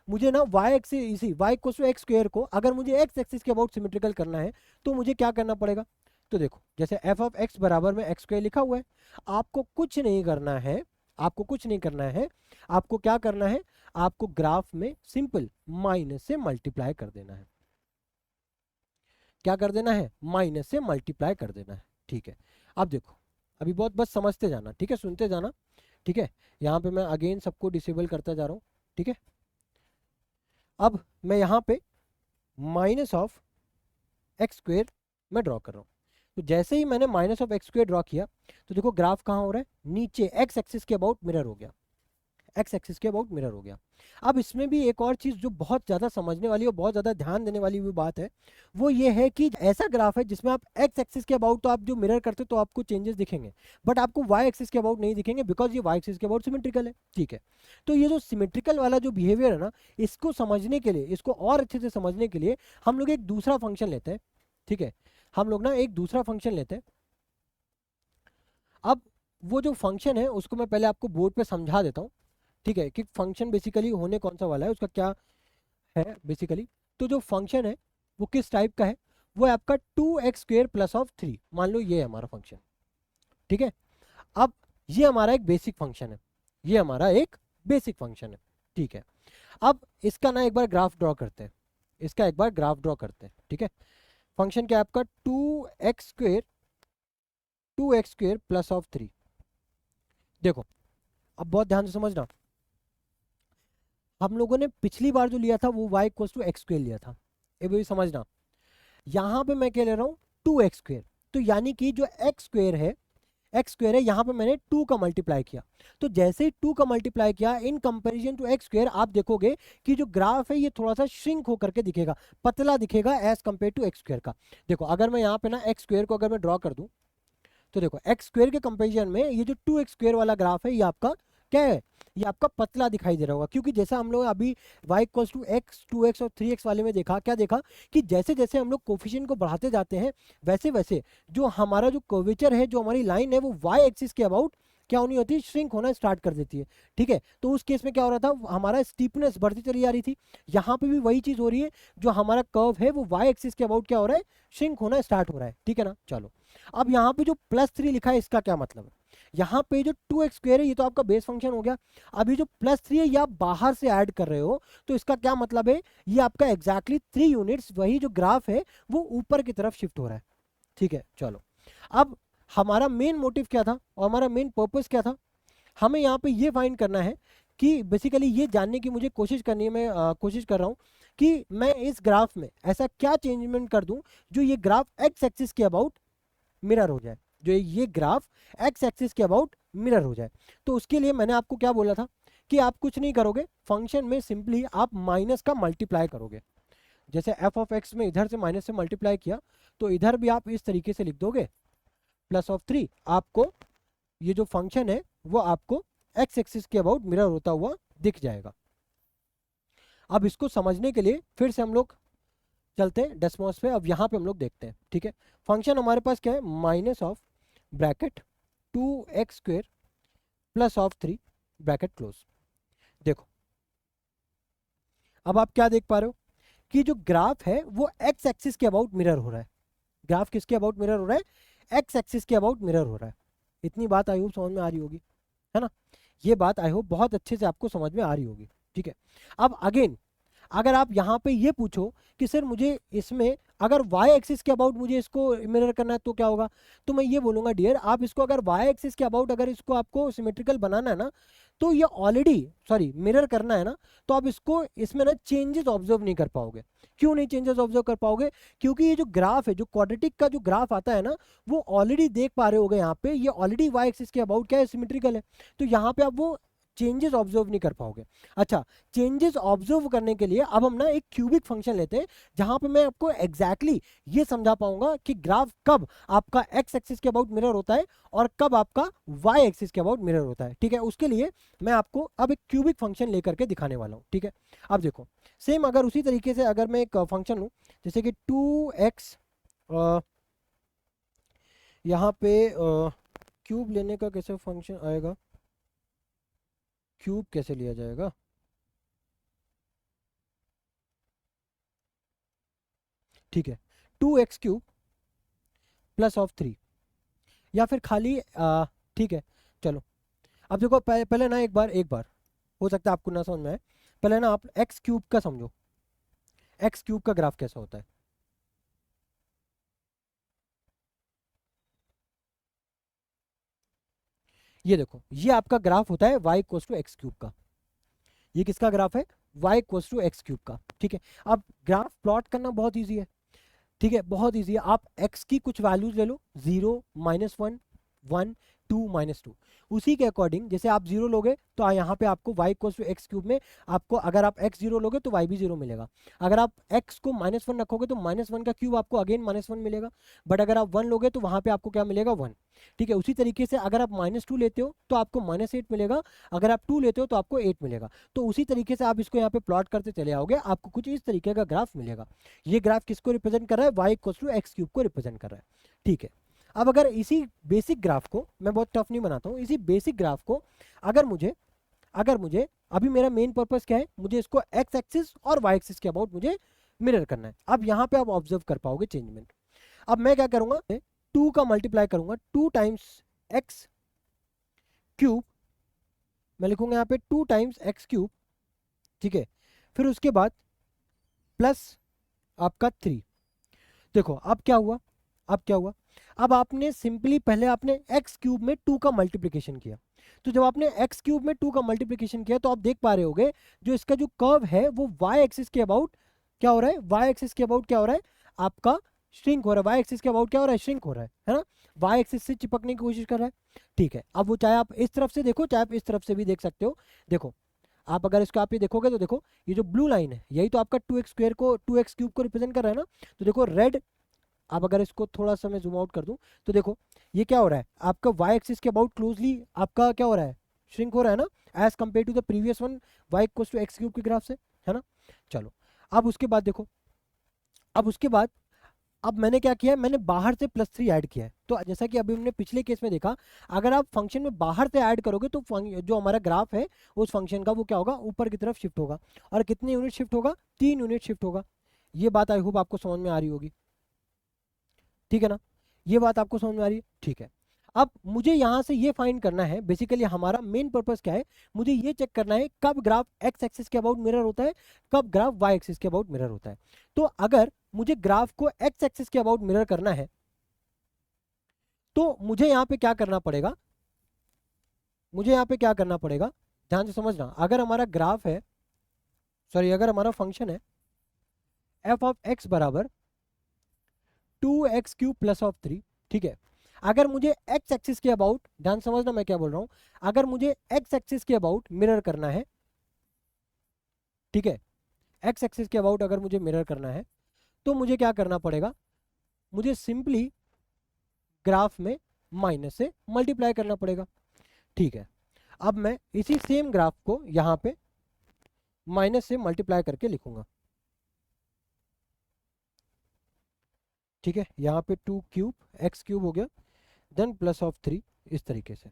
मुझे ना y एक्सिस इसी y equals to x square को अगर मुझे x एक्सिस के अबाउट सिमेट्रिकल करना है तो मुझे क्या करना पड़ेगा। तो देखो जैसे f ऑफ x बराबर में एक्स स्क्वायर लिखा हुआ है, आपको कुछ नहीं करना है, आपको कुछ नहीं करना है, आपको क्या करना है, आपको ग्राफ में सिंपल माइनस से मल्टीप्लाई कर देना है। क्या कर देना है, माइनस से मल्टीप्लाई कर देना है, ठीक है। अब देखो अभी बहुत बस समझते जाना, ठीक है, सुनते जाना, ठीक है। यहाँ पे मैं अगेन सबको डिसेबल करता जा रहा हूँ, ठीक है। अब मैं यहाँ पे माइनस ऑफ एक्स स्क्वायर मैं ड्रॉ कर रहा हूँ। तो जैसे ही मैंने minus of x square draw किया तो देखो ग्राफ कहाँ हो रहा है, नीचे एक्स एक्सिस के अबाउट मिरर हो गया, एक्स एक्सिस के अबाउट मिरर हो गया। अब इसमें भी एक और चीज़ जो बहुत ज़्यादा समझने वाली और बहुत ज़्यादा ध्यान देने वाली भी बात है, वो ये है कि ऐसा ग्राफ है जिसमें आप एक्स एक्सिस के अबाउट तो आप जो मिरर करते हो तो आपको चेंजेस दिखेंगे, बट आपको वाई एक्सिस के अबाउट नहीं दिखेंगे, बिकॉज ये वाई एक्सिस के अबाउट सिमेट्रिकल है, ठीक है। तो ये जो सिमेट्रिकल वाला जो बिहेवियर है ना, इसको समझने के लिए, इसको और अच्छे से समझने के लिए हम लोग एक दूसरा फंक्शन लेते हैं, ठीक है। हम लोग ना एक दूसरा फंक्शन लेते हैं। अब वो जो फंक्शन है उसको मैं पहले आपको बोर्ड पे समझा देता हूँ, ठीक है, कि फंक्शन बेसिकली होने कौन सा वाला है, उसका क्या है बेसिकली। तो जो फंक्शन है वो किस टाइप का है, वो है आपका 2x स्क्वायर प्लस ऑफ 3, मान लो ये है हमारा फंक्शन, ठीक है। अब ये हमारा एक बेसिक फंक्शन है, ये हमारा एक बेसिक फंक्शन है, ठीक है। अब इसका ना एक बार ग्राफ ड्रॉ करते हैं, इसका एक बार ग्राफ ड्रॉ करते हैं, ठीक है। फंक्शन क्या है आपका 2x स्क्वायर प्लस ऑफ 3। देखो अब बहुत ध्यान से समझना, हम लोगों ने पिछली बार जो लिया था वो y equals to x square लिया था, ये भी समझना। यहाँ पे मैं क्या ले रहा हूँ 2x स्क्वायर, तो यानी कि जो x स्क्वायर है यहाँ पे मैंने 2 का मल्टीप्लाई किया। तो जैसे ही 2 का मल्टीप्लाई किया in comparison to x square, आप देखोगे कि जो ग्राफ है ये थोड़ा सा श्रिंक होकर के दिखेगा, पतला दिखेगा as compare to x square का। देखो अगर मैं यहाँ पे ना एक्स स्क्वायर को अगर मैं ड्रॉ कर दूँ तो देखो एक्स स्क्वायर के कंपेरिजन में ये जो 2x स्क्वायर वाला ग्राफ है ये आपका क्या है, ये आपका पतला दिखाई दे रहा होगा, क्योंकि जैसा हम लोग अभी y equals to x 2x और 3x वाले में देखा, क्या देखा कि जैसे जैसे हम लोग कोफिशिएंट को बढ़ाते जाते हैं वैसे वैसे जो हमारा जो कर्वेचर है, जो हमारी लाइन है, वो y एक्सिस के अबाउट क्या होनी होती है, श्रिंक होना स्टार्ट कर देती है, ठीक है। तो उस केस में क्या हो रहा था, हमारा स्टीपनेस बढ़ती चली जा रही थी। यहाँ पे भी वही चीज हो रही है, जो हमारा कर्व है वो y एक्सिस के अबाउट क्या हो रहा है, श्रिंक होना स्टार्ट हो रहा है, ठीक है ना। चलो अब यहाँ पे जो +3 लिखा है इसका क्या मतलब है, यहाँ पे जो 2x स्क्वायर है ये तो आपका बेस फंक्शन हो गया, अभी जो +3 है ये आप बाहर से ऐड कर रहे हो, तो इसका क्या मतलब है, ये आपका एग्जैक्टली 3 यूनिट्स, वही जो ग्राफ है वो ऊपर की तरफ शिफ्ट हो रहा है, ठीक है। चलो अब हमारा मेन मोटिव क्या था और हमारा मेन पर्पस क्या था, हमें यहाँ पे ये फाइंड करना है कि बेसिकली ये जानने की मुझे कोशिश करनी है, मैं कोशिश कर रहा हूँ कि मैं इस ग्राफ में ऐसा क्या चेंजमेंट कर दूं जो ये ग्राफ एक्स एक्सिस के अबाउट मिरर हो जाए, जो ये ग्राफ एक्स एक्सिस के अबाउट मिरर हो जाए। तो उसके लिए मैंने आपको क्या बोला था कि आप कुछ नहीं करोगे, फंक्शन में सिंपली आप माइनस का मल्टीप्लाई करोगे। जैसे एफ ऑफ एक्स में इधर से माइनस से मल्टीप्लाई किया तो इधर भी आप इस तरीके से लिख दोगे +3, आपको ये जो फंक्शन है वो आपको एक्स एक्सिस के अबाउट मिरर होता हुआ दिख जाएगा। अब इसको समझने के लिए फिर से हम लोग चलते हैं डेस्मोस पे, अब यहाँ पे हम लोग देखते हैं, ठीक है। फंक्शन हमारे पास क्या है, minus of bracket 2x square plus of 3 bracket close. देखो अब आप क्या देख पा रहे हो कि जो ग्राफ है वो एक्स एक्सिस के अबाउट मिरर हो रहा है, ग्राफ किसके अबाउट मिरर हो रहा है, एक्स एक्सिस के अबाउट मिरर हो रहा है। इतनी बात आई होप समझ में आ रही होगी, है ना। ये बात आई होप बहुत अच्छे से आपको समझ में आ रही होगी, ठीक है। अब अगेन अगर आप यहाँ पे ये पूछो कि सर मुझे इसमें अगर y एक्सिस के अबाउट मुझे इसको मिरर करना है तो क्या होगा, तो मैं ये बोलूँगा डियर आप इसको अगर y एक्सिस के अबाउट अगर इसको आपको सिमेट्रिकल बनाना है ना, तो ये ऑलरेडी सॉरी मिरर करना है ना, तो आप इसको इसमें ना चेंजेस ऑब्जर्व नहीं कर पाओगे। क्यों नहीं चेंजेस ऑब्जर्व कर पाओगे, क्योंकि ये जो ग्राफ है, जो क्वाड्रेटिक का जो ग्राफ आता है ना, वो ऑलरेडी देख पा रहे होगे यहाँ पे, ये ऑलरेडी y एक्सिस के अबाउट क्या है, सिमेट्रिकल है। तो यहाँ पे आप वो चेंजेस ऑब्जर्व नहीं कर पाओगे। अच्छा, चेंजेस ऑब्जर्व करने के लिए अब हम ना एक क्यूबिक फंक्शन लेते हैं, जहां पे मैं आपको एग्जैक्टली ये समझा पाऊंगा कि ग्राफ कब आपका एक्स एक्सिस के अबाउट मिरर होता है और कब आपका वाई एक्सिस के अबाउट मिरर होता है, ठीक है। उसके लिए मैं आपको अब एक क्यूबिक फंक्शन लेकर के दिखाने वाला हूँ, ठीक है। अब देखो सेम अगर उसी तरीके से अगर मैं एक फंक्शन लूँ जैसे कि 2x यहाँ पे क्यूब लेने का कैसे फंक्शन आएगा, क्यूब कैसे लिया जाएगा, ठीक है 2x³ प्लस ऑफ 3 या फिर खाली ठीक है चलो। अब देखो पहले ना एक बार हो सकता है आपको ना समझ में आए, पहले ना आप x³ का समझो, x³ का ग्राफ कैसा होता है। ये देखो ये आपका ग्राफ होता है y=x³ का। ये किसका ग्राफ है, y=x³ का, ठीक है। अब ग्राफ प्लॉट करना बहुत ईजी है, ठीक है, बहुत ईजी है। आप x की कुछ वैल्यूज ले लो, 0 -1 1 2 -2, उसी के अकॉर्डिंग जैसे आप 0 लोगे तो यहाँ पे आपको y=x³ में आपको अगर आप x 0 लोगे तो y भी 0 मिलेगा। अगर आप x को -1 रखोगे तो -1 का क्यूब आपको अगेन -1 मिलेगा। बट अगर आप 1 लोगे तो वहाँ पे आपको क्या मिलेगा, 1, ठीक है। उसी तरीके से अगर आप -2 लेते हो तो आपको -8 मिलेगा, अगर आप 2 लेते हो तो आपको 8 मिलेगा। तो उसी तरीके से आप इसको यहाँ पे प्लॉट करते चले आओगे, आपको कुछ इस तरीके का ग्राफ मिलेगा। ये ग्राफ किसको रिप्रेजेंट कर रहा है, y=x³ को रिप्रेजेंट कर रहा है, ठीक है। अब अगर इसी बेसिक ग्राफ को, मैं बहुत टफ नहीं बनाता हूँ, इसी बेसिक ग्राफ को अगर मुझे अभी मेरा मेन पर्पस क्या है, मुझे इसको x एक्सिस और y एक्सिस के अबाउट मुझे मिरर करना है। अब यहाँ पे आप ऑब्जर्व कर पाओगे चेंजमेंट। अब मैं क्या करूंगा, 2 का मल्टीप्लाई करूंगा, 2 टाइम्स x³ मैं लिखूंगा यहाँ पे 2 टाइम्स x³, ठीक है। फिर उसके बाद प्लस आपका 3। देखो अब क्या हुआ, अब आपने सिंपली पहले आपने x³ में 2 का मल्टीप्लिकेशन किया। तो जब आपने x³ में 2 का मल्टीप्लिकेशन किया तो आप देख पा रहे होगे जो इसका जो कर्व है वो y एक्सिस के अबाउट क्या हो रहा है, y एक्सिस के अबाउट क्या हो रहा है, आपका श्रिंक हो रहा है। y एक्सिस के अबाउट क्या हो रहा है, श्रिंक हो रहा है ना, y एक्सिस से चिपकने की कोशिश कर रहा है, ठीक है। अब वो चाहे आप इस तरफ से देखो चाहे आप इस तरफ से भी देख सकते हो। देखो आप अगर इसको आप ये देखोगे तो देखो ये जो ब्लू लाइन है यही तो आपका 2x² को 2x³ को रिप्रेजेंट कर रहा है ना। तो देखो रेड, आप अगर इसको थोड़ा सा मैं जूम आउट कर दूं तो देखो ये क्या हो रहा है, आपका y एक्सिस के अबाउट क्लोजली आपका क्या हो रहा है, श्रिंक हो रहा है ना, as compare to the previous one y=x³ के ग्राफ से, है ना। चलो अब उसके बाद देखो, अब मैंने क्या किया है, मैंने बाहर से +3 ऐड किया है। तो जैसा कि अभी हमने पिछले केस में देखा, अगर आप फंक्शन में बाहर से ऐड करोगे तो जो हमारा ग्राफ है उस फंक्शन का वो क्या होगा, ऊपर की तरफ शिफ्ट होगा। और कितने यूनिट शिफ्ट होगा, 3 यूनिट शिफ्ट होगा। ये बात आई होप आपको समझ में आ रही होगी, ठीक है ना, ये बात आपको समझ में आ रही है, ठीक है। अब मुझे यहाँ से ये फाइंड करना है, बेसिकली हमारा मेन पर्पस क्या है, मुझे ये चेक करना है कब ग्राफ x एक्सिस के अबाउट मिरर होता है, कब ग्राफ y एक्सिस के अबाउट मिरर होता है। तो अगर मुझे ग्राफ को x एक्सिस के अबाउट मिरर करना है तो मुझे यहाँ पे क्या करना पड़ेगा, ध्यान से समझना। अगर हमारा ग्राफ है, सॉरी अगर हमारा फंक्शन है f(x) बराबर 2x³ प्लस ऑफ 3, ठीक है। अगर मुझे x एक्सिस के अबाउट, ध्यान समझना मैं क्या बोल रहा हूं, अगर मुझे x एक्सिस के अबाउट मिरर करना है, ठीक है, x एक्सिस के अबाउट अगर मुझे मिरर करना है तो मुझे क्या करना पड़ेगा, मुझे सिंपली ग्राफ में माइनस से मल्टीप्लाई करना पड़ेगा, ठीक है। अब मैं इसी सेम ग्राफ को यहां पे माइनस से मल्टीप्लाई करके लिखूंगा, ठीक है। यहाँ पे 2³ x³ हो गया, देन प्लस ऑफ 3, इस तरीके से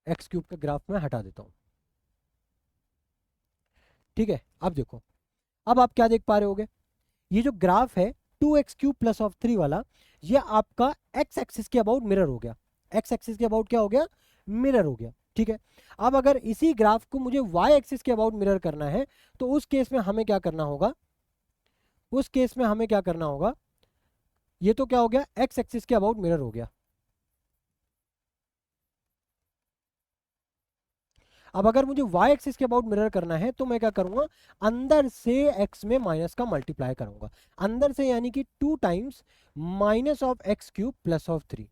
x³ का ग्राफ में हटा देता हूँ, ठीक है। अब देखो, अब आप क्या देख पा रहे होगे, ये जो ग्राफ है 2x³ प्लस ऑफ 3 वाला, ये आपका एक्स एक्सिस के अबाउट मिरर हो गया, एक्स एक्सिस के अबाउट क्या हो गया, मिरर हो गया, ठीक है। अब अगर इसी ग्राफ को मुझे वाई एक्सिस के अबाउट मिरर करना है तो उस केस में हमें क्या करना होगा, उस केस में हमें क्या करना होगा, ये तो क्या हो गया, एक्स एक्सिस के अबाउट मिरर हो गया। अब अगर मुझे y एक्सिस के अबाउट मिरर करना है तो मैं क्या करूंगा, अंदर से x में माइनस का मल्टीप्लाई करूंगा, अंदर से यानी कि 2 times minus of x cube plus of 3।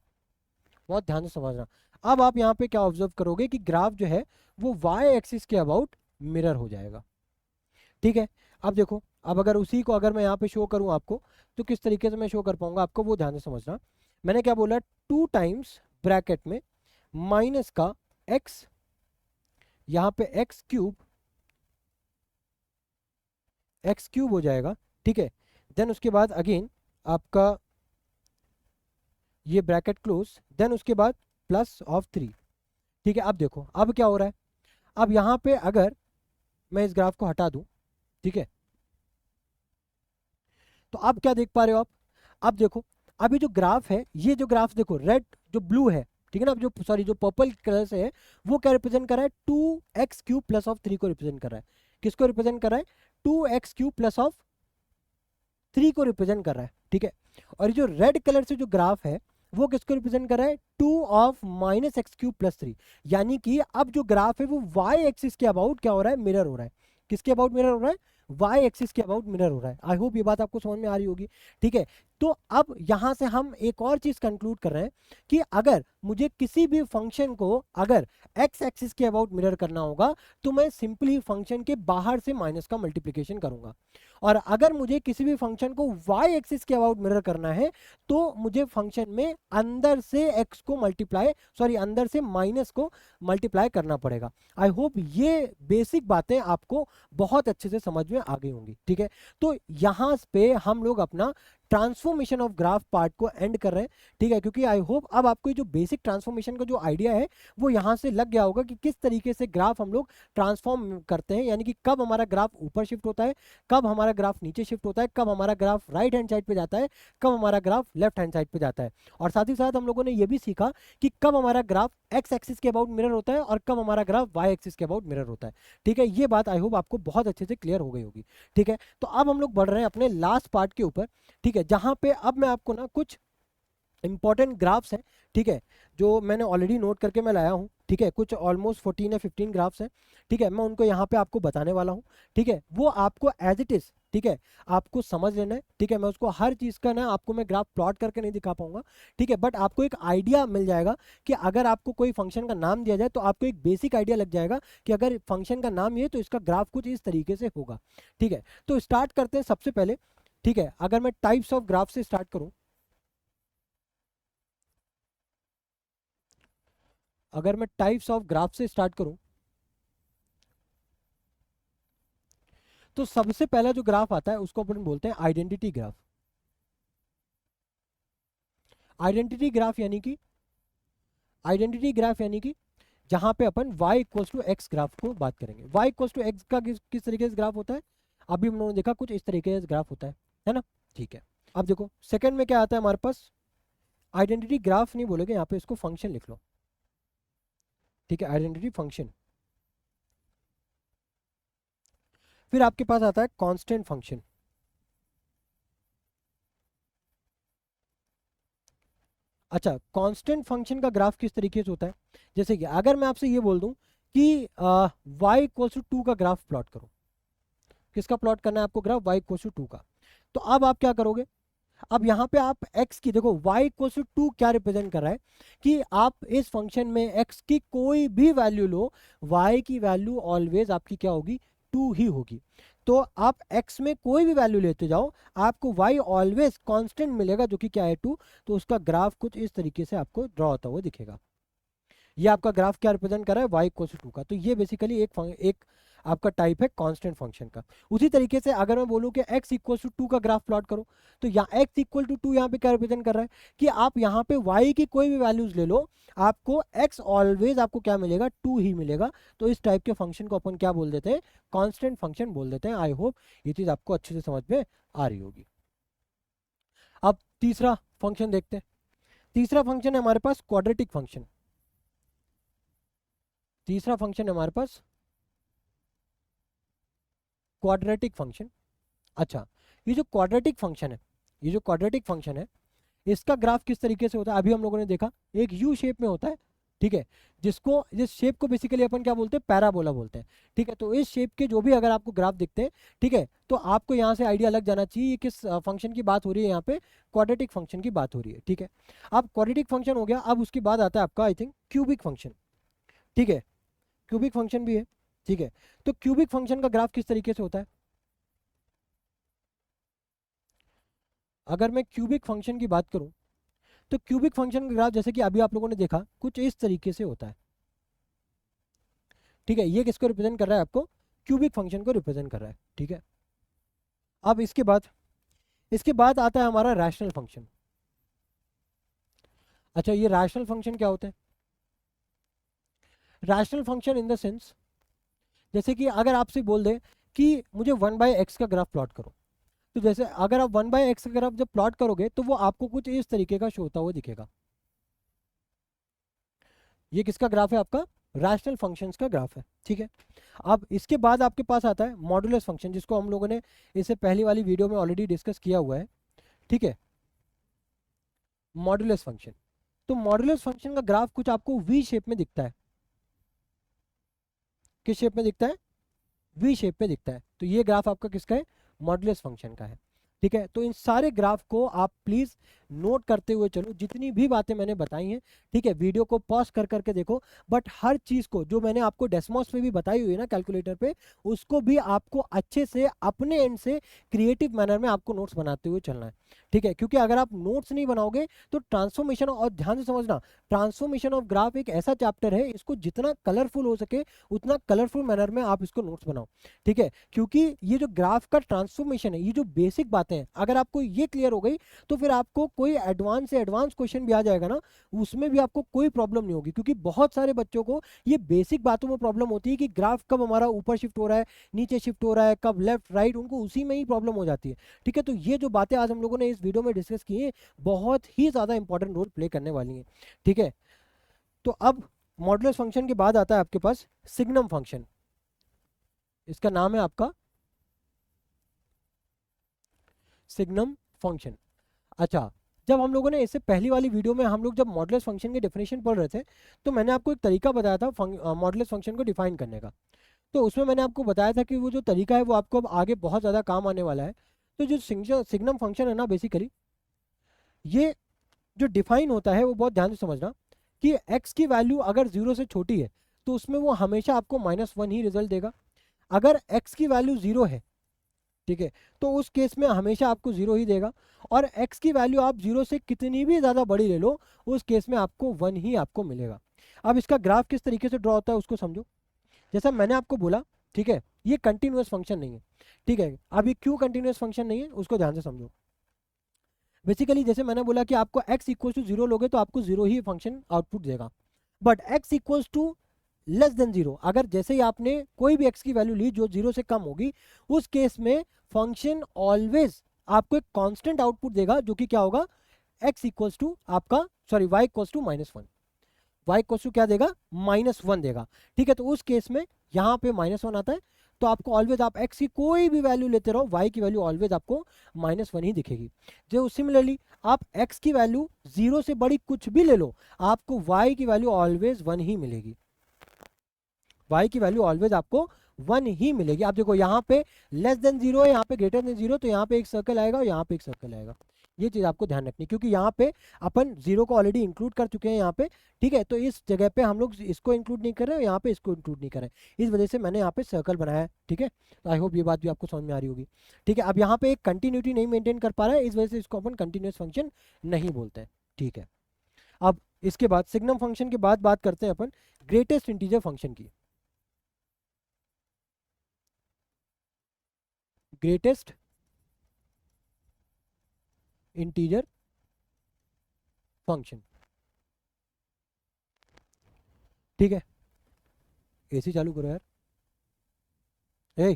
बहुत ध्यान से समझना। अब आप यहाँ पे क्या ऑब्जर्व करोगे कि ग्राफ जो है वो y एक्सिस के अबाउट मिरर हो जाएगा, ठीक है। अब देखो, अब अगर उसी को अगर मैं यहाँ पे शो करूँ आपको तो किस तरीके से मैं शो कर पाऊंगा आपको, वो ध्यान से समझना। मैंने क्या बोला, 2 टाइम्स ब्रैकेट में माइनस का x, यहाँ पे एक्स क्यूब हो जाएगा, ठीक है। देन उसके बाद अगेन आपका ये ब्रैकेट क्लोज, देन उसके बाद प्लस ऑफ 3, ठीक है। अब देखो अब क्या हो रहा है, अब यहाँ पे अगर मैं इस ग्राफ को हटा दूं, ठीक है, तो अब क्या देख पा रहे हो आप, अब देखो अभी जो ग्राफ है, ये जो ग्राफ देखो रेड जो ब्लू है, ठीक है ना, अब जो सॉरी जो पर्पल कलर से है वो क्या रिप्रेजेंट कर रहा है, 2x³ प्लस ऑफ 3 को रिप्रेजेंट कर रहा है। किसको रिप्रेजेंट कर रहा है, 2x³ प्लस ऑफ 3 को रिप्रेजेंट कर रहा है, ठीक है। और ये जो रेड कलर से जो ग्राफ है वो किसको रिप्रेजेंट कर रहा है, 2 ऑफ माइनस x³ प्लस 3। यानी कि अब जो ग्राफ है वो y एक्सिस के अबाउट क्या हो रहा है, मिरर हो रहा है। किसके अबाउट मिरर हो रहा है, y एक्सिस के अबाउट मिरर हो रहा है। आई होप ये बात आपको समझ में आ रही होगी, ठीक है। तो अब यहां से हम एक और चीज कंक्लूड कर रहे हैं कि अगर मुझे किसी भी फंक्शन को अगर x एक्सिस के अबाउट मिरर करना होगा तो मैं सिंपली फंक्शन के बाहर से माइनस का मल्टीप्लिकेशन करूंगा, और अगर मुझे किसी भी फंक्शन को y एक्सिस के अबाउट मिरर करना है तो मुझे फंक्शन में अंदर से x को मल्टीप्लाई सॉरी अंदर से माइनस को मल्टीप्लाई करना पड़ेगा। आई होप ये बेसिक बातें आपको बहुत अच्छे से समझ में आ गई होंगी, ठीक है। तो यहाँ पे हम लोग अपना ट्रांसफॉर्मेशन ऑफ ग्राफ पार्ट को एंड कर रहे हैं, ठीक है, क्योंकि आई होप अब आपको जो बेसिक ट्रांसफॉर्मेशन का जो आइडिया है वो यहाँ से लग गया होगा कि किस तरीके से ग्राफ हम लोग ट्रांसफॉर्म करते हैं, यानी कि कब हमारा ग्राफ ऊपर शिफ्ट होता है, कब हमारा ग्राफ नीचे शिफ्ट होता है, कब हमारा ग्राफ राइट हैंड साइड पे जाता है, कब हमारा ग्राफ लेफ्ट हैंड साइड पे जाता है। और साथ ही साथ हम लोगों ने ये भी सीखा कि कब हमारा ग्राफ एक्स एक्सिस के अबाउट मिरर होता है और कब हमारा ग्राफ वाई एक्सिस के अबाउट मिरर होता है, ठीक है। ये बात आई होप आपको बहुत अच्छे से क्लियर हो गई होगी, ठीक है। तो अब हम लोग बढ़ रहे हैं अपने लास्ट पार्ट के ऊपर, ठीक है, जहां पे अब मैं आपको ना कुछ इंपॉर्टेंट ग्राफ्स हैं, ठीक है, जो मैंने ऑलरेडी नोट करके मैं लाया हूं, ठीक है, कुछ ऑलमोस्ट 14 या 15 ग्राफ्स हैं, ठीक है, मैं उनको यहाँ पे आपको बताने वाला हूँ, ठीक है। वो आपको एज इट इज, ठीक है, आपको समझ लेना है, ठीक है। मैं उसको हर चीज़ का ना आपको मैं ग्राफ प्लॉट करके नहीं दिखा पाऊंगा, ठीक है, बट आपको एक आइडिया मिल जाएगा कि अगर आपको कोई फंक्शन का नाम दिया जाए तो आपको एक बेसिक आइडिया लग जाएगा कि अगर फंक्शन का नाम ये तो इसका ग्राफ कुछ इस तरीके से होगा, ठीक है। तो स्टार्ट करते हैं सबसे पहले, ठीक है, अगर मैं टाइप्स ऑफ ग्राफ से स्टार्ट करूं, अगर मैं टाइप्स ऑफ ग्राफ से स्टार्ट करूं तो सबसे पहला जो ग्राफ आता है उसको अपन बोलते हैं आइडेंटिटी ग्राफ। आइडेंटिटी ग्राफ यानी कि आइडेंटिटी ग्राफ यानी कि जहां पे अपन y equals to x graph को बात करेंगे। y इक्वल्स टू एक्स का किस तरीके से ग्राफ होता है, अभी हम लोगों ने देखा कुछ इस तरीके से ग्राफ होता है ना, ठीक है। अब देखो सेकंड में क्या आता है हमारे पास, आइडेंटिटी ग्राफ नहीं बोलेगे, यहाँ पे इसको फंक्शन लिख लो, ठीक है, आइडेंटिटी फंक्शन। फिर आपके पास आता है कांस्टेंट फंक्शन। अच्छा, कांस्टेंट फंक्शन का ग्राफ किस तरीके से होता है, जैसे कि अगर मैं आपसे ये बोल दूं कि y इक्वल्स टू 2 का ग्राफ प्लॉट करो, किसका प्लॉट करना है आपको ग्राफ, y इक्वल्स टू 2 का, तो अब आप क्या करोगे, अब यहाँ पे आप x की देखो y इक्वल्स टू 2 क्या रिप्रेजेंट कर रहा है कि आप इस फंक्शन में x की कोई भी वैल्यू लो, y की वैल्यू ऑलवेज आपकी क्या होगी, 2 ही होगी। तो आप x में कोई भी वैल्यू लेते जाओ आपको y ऑलवेज कांस्टेंट मिलेगा जो कि क्या है 2। तो उसका ग्राफ कुछ इस तरीके से आपको ड्रॉ होता हुआ दिखेगा। ये आपका ग्राफ क्या रिप्रेजेंट कर रहा है, y इक्वल टू 2 का। तो ये बेसिकली एक आपका टाइप है कांस्टेंट फंक्शन का। उसी तरीके से अगर मैं बोलूं कि x इक्वल टू 2 का ग्राफ प्लॉट करो, तो यहाँ x इक्वल टू 2 यहाँ पे क्या रिप्रेजेंट कर रहा है कि आप यहाँ पे y की कोई भी वैल्यूज ले लो, आपको x ऑलवेज आपको क्या मिलेगा, 2 ही मिलेगा। तो इस टाइप के फंक्शन को अपन क्या बोल देते हैं, कांस्टेंट फंक्शन बोल देते हैं। आई होप ये चीज आपको अच्छे से समझ में आ रही होगी। अब तीसरा फंक्शन देखते हैं। तीसरा फंक्शन है हमारे पास क्वाड्रेटिक फंक्शन। तीसरा फंक्शन है हमारे पास क्वाड्रेटिक फंक्शन। अच्छा, ये जो क्वाड्रेटिक फंक्शन है, ये जो क्वाड्रेटिक फंक्शन है, इसका ग्राफ किस तरीके से होता है? अभी हम लोगों ने देखा एक यू शेप में होता है, ठीक है, जिसको जिस शेप को बेसिकली अपन क्या बोलते हैं, पैराबोला बोलते हैं, ठीक है। तो इस शेप के जो भी अगर आपको ग्राफ दिखते हैं, ठीक है, तो आपको यहाँ से आइडिया लग जाना चाहिए ये किस फंक्शन की बात हो रही है, यहाँ पे क्वाड्रेटिक फंक्शन की बात हो रही है, ठीक है। अब क्वाड्रेटिक फंक्शन हो गया, अब उसके बाद आता है आपका आई थिंक क्यूबिक फंक्शन, ठीक है, क्यूबिक फंक्शन भी है, ठीक है। तो क्यूबिक फंक्शन का ग्राफ किस तरीके से होता है? अगर मैं क्यूबिक फंक्शन की बात करूं तो क्यूबिक फंक्शन का ग्राफ जैसे कि अभी आप लोगों ने देखा कुछ इस तरीके से होता है, ठीक है। ये किसको रिप्रेजेंट कर रहा है? आपको क्यूबिक फंक्शन को रिप्रेजेंट कर रहा है, ठीक है। अब इसके बाद आता है हमारा रैशनल फंक्शन। अच्छा, ये रैशनल फंक्शन क्या होता है? Rational function in the sense, जैसे कि अगर आपसे बोल दे कि मुझे 1/x का ग्राफ प्लॉट करो, तो जैसे अगर आप 1/x का ग्राफ जब प्लॉट करोगे तो वो आपको कुछ इस तरीके का शो होता हुआ दिखेगा। ये किसका ग्राफ है? आपका रैशनल फंक्शंस का ग्राफ है, ठीक है। अब इसके बाद आपके पास आता है मॉडुलस फंक्शन, जिसको हम लोगों ने इससे पहली वाली वीडियो में ऑलरेडी डिस्कस किया हुआ है, ठीक है, मॉडुलस फंक्शन। तो मॉडुलस फंक्शन का ग्राफ कुछ आपको वी शेप में दिखता है। किस शेप में दिखता है? वी शेप में दिखता है। तो ये ग्राफ आपका किसका है? मॉडुलस फंक्शन का है, ठीक है। तो इन सारे ग्राफ को आप प्लीज नोट करते हुए चलो, जितनी भी बातें मैंने बताई हैं, ठीक है, वीडियो को पॉज कर करके देखो, बट हर चीज को जो मैंने आपको डेस्मोस पे भी बताई हुई है ना, कैलकुलेटर पे, उसको भी आपको अच्छे से अपने एंड से क्रिएटिव मैनर में आपको नोट्स बनाते हुए चलना है, ठीक है। क्योंकि अगर आप नोट्स नहीं बनाओगे तो ट्रांसफॉर्मेशन, और ध्यान से समझना, ट्रांसफॉर्मेशन ऑफ ग्राफ एक ऐसा चैप्टर है, इसको जितना कलरफुल हो सके उतना कलरफुल मैनर में आप इसको नोट्स बनाओ, ठीक है। क्योंकि ये जो ग्राफ का ट्रांसफॉर्मेशन है, ये जो बेसिक बातें हैं, अगर आपको ये क्लियर हो गई तो फिर आपको कोई एडवांस से एडवांस क्वेश्चन भी आ जाएगा ना, उसमें भी आपको कोई प्रॉब्लम नहीं होगी। क्योंकि बहुत सारे बच्चों को ये बेसिक बातों में प्रॉब्लम होती है कि ग्राफ कब हमारा ऊपर शिफ्ट हो रहा है, नीचे शिफ्ट हो रहा है, कब लेफ्ट राइट, उनको उसी में ही प्रॉब्लम हो जाती है, ठीक है। तो ये जो बातें आज हम लोगों ने इस वीडियो में डिस्कस की हैं, बहुत ही ज्यादा इंपॉर्टेंट रोल प्ले करने वाली हैं, ठीक है। तो अब मॉडुलस फंक्शन के बाद आता है आपके पास सिग्नम फंक्शन। इसका नाम है आपका सिग्नम फंक्शन। अच्छा, जब हम लोगों ने इससे पहली वाली वीडियो में हम लोग जब मॉडुलस फंक्शन की डेफिनेशन पढ़ रहे थे, तो मैंने आपको एक तरीका बताया था मॉडुलस फंक्शन को डिफाइन करने का। तो उसमें मैंने आपको बताया था कि वो जो तरीका है वो आपको अब आगे बहुत ज़्यादा काम आने वाला है। तो जो सिग्नम फंक्शन है ना, बेसिकली ये जो डिफाइन होता है वो बहुत ध्यान से समझना, कि एक्स की वैल्यू अगर 0 से छोटी है तो उसमें वो हमेशा आपको -1 ही रिजल्ट देगा। अगर एक्स की वैल्यू 0 है, ठीक है, तो उस केस में हमेशा आपको 0 ही देगा। और x की वैल्यू आप 0 से कितनी भी ज़्यादा बड़ी ले लो, उस केस में आपको 1 ही आपको मिलेगा। अब इसका ग्राफ किस तरीके से ड्रॉ होता है उसको समझो। जैसा मैंने आपको बोला, ठीक है, ये कंटिन्यूअस फंक्शन नहीं है, ठीक है। अभी क्यों कंटिन्यूअस फंक्शन नहीं है उसको ध्यान से समझो। बेसिकली जैसे मैंने बोला कि आपको x इक्वल टू 0 लोगे तो आपको 0 ही फंक्शन आउटपुट देगा। But x equals to less than 0, अगर जैसे ही आपने कोई भी x की वैल्यू ली जो 0 से कम होगी, उस केस में फंक्शन ऑलवेज आपको एक कांस्टेंट आउटपुट देगा, जो कि क्या होगा? x इक्वल्स टू आपका, sorry, y equals to -1। y equals to क्या देगा? -1 देगा, ठीक है। तो उस केस में यहाँ पे -1 आता है, तो आपको ऑलवेज, आप x की कोई भी वैल्यू लेते रहो, y की वैल्यू ऑलवेज आपको -1 ही दिखेगी। जो सिमिलरली आप x की वैल्यू 0 से बड़ी कुछ भी ले लो, आपको y की वैल्यू ऑलवेज 1 ही मिलेगी। y की वैल्यू ऑलवेज आपको 1 ही मिलेगी। आप देखो यहाँ पे लेस देन 0 है, यहाँ पे ग्रेटर देन 0, तो यहाँ पे एक सर्कल आएगा और यहाँ पे एक सर्कल आएगा। ये चीज आपको ध्यान रखनी, क्योंकि यहाँ पे अपन 0 को ऑलरेडी इंक्लूड कर चुके हैं यहाँ पे, ठीक है। तो इस जगह पे हम लोग इसको इंक्लूड नहीं कर रहे हैं, यहाँ पे इसको इंक्लूड नहीं कर रहे हैं, इस वजह से मैंने यहाँ पे सर्कल बनाया है, ठीक है। तो आई होप ये बात भी आपको समझ में आ रही होगी, ठीक है। अब यहाँ पे एक कंटिन्यूटी नहीं मेंटेन कर पा रहा है, इस वजह से इसको अपन कंटिन्यूस फंक्शन नहीं बोलते हैं, ठीक है। अब इसके बाद सिग्नम फंक्शन के बाद बात करते हैं अपन ग्रेटेस्ट इंटीजर फंक्शन की। ग्रेटेस्ट इंटीजर फंक्शन, ठीक है। एसी चालू करो यार, ए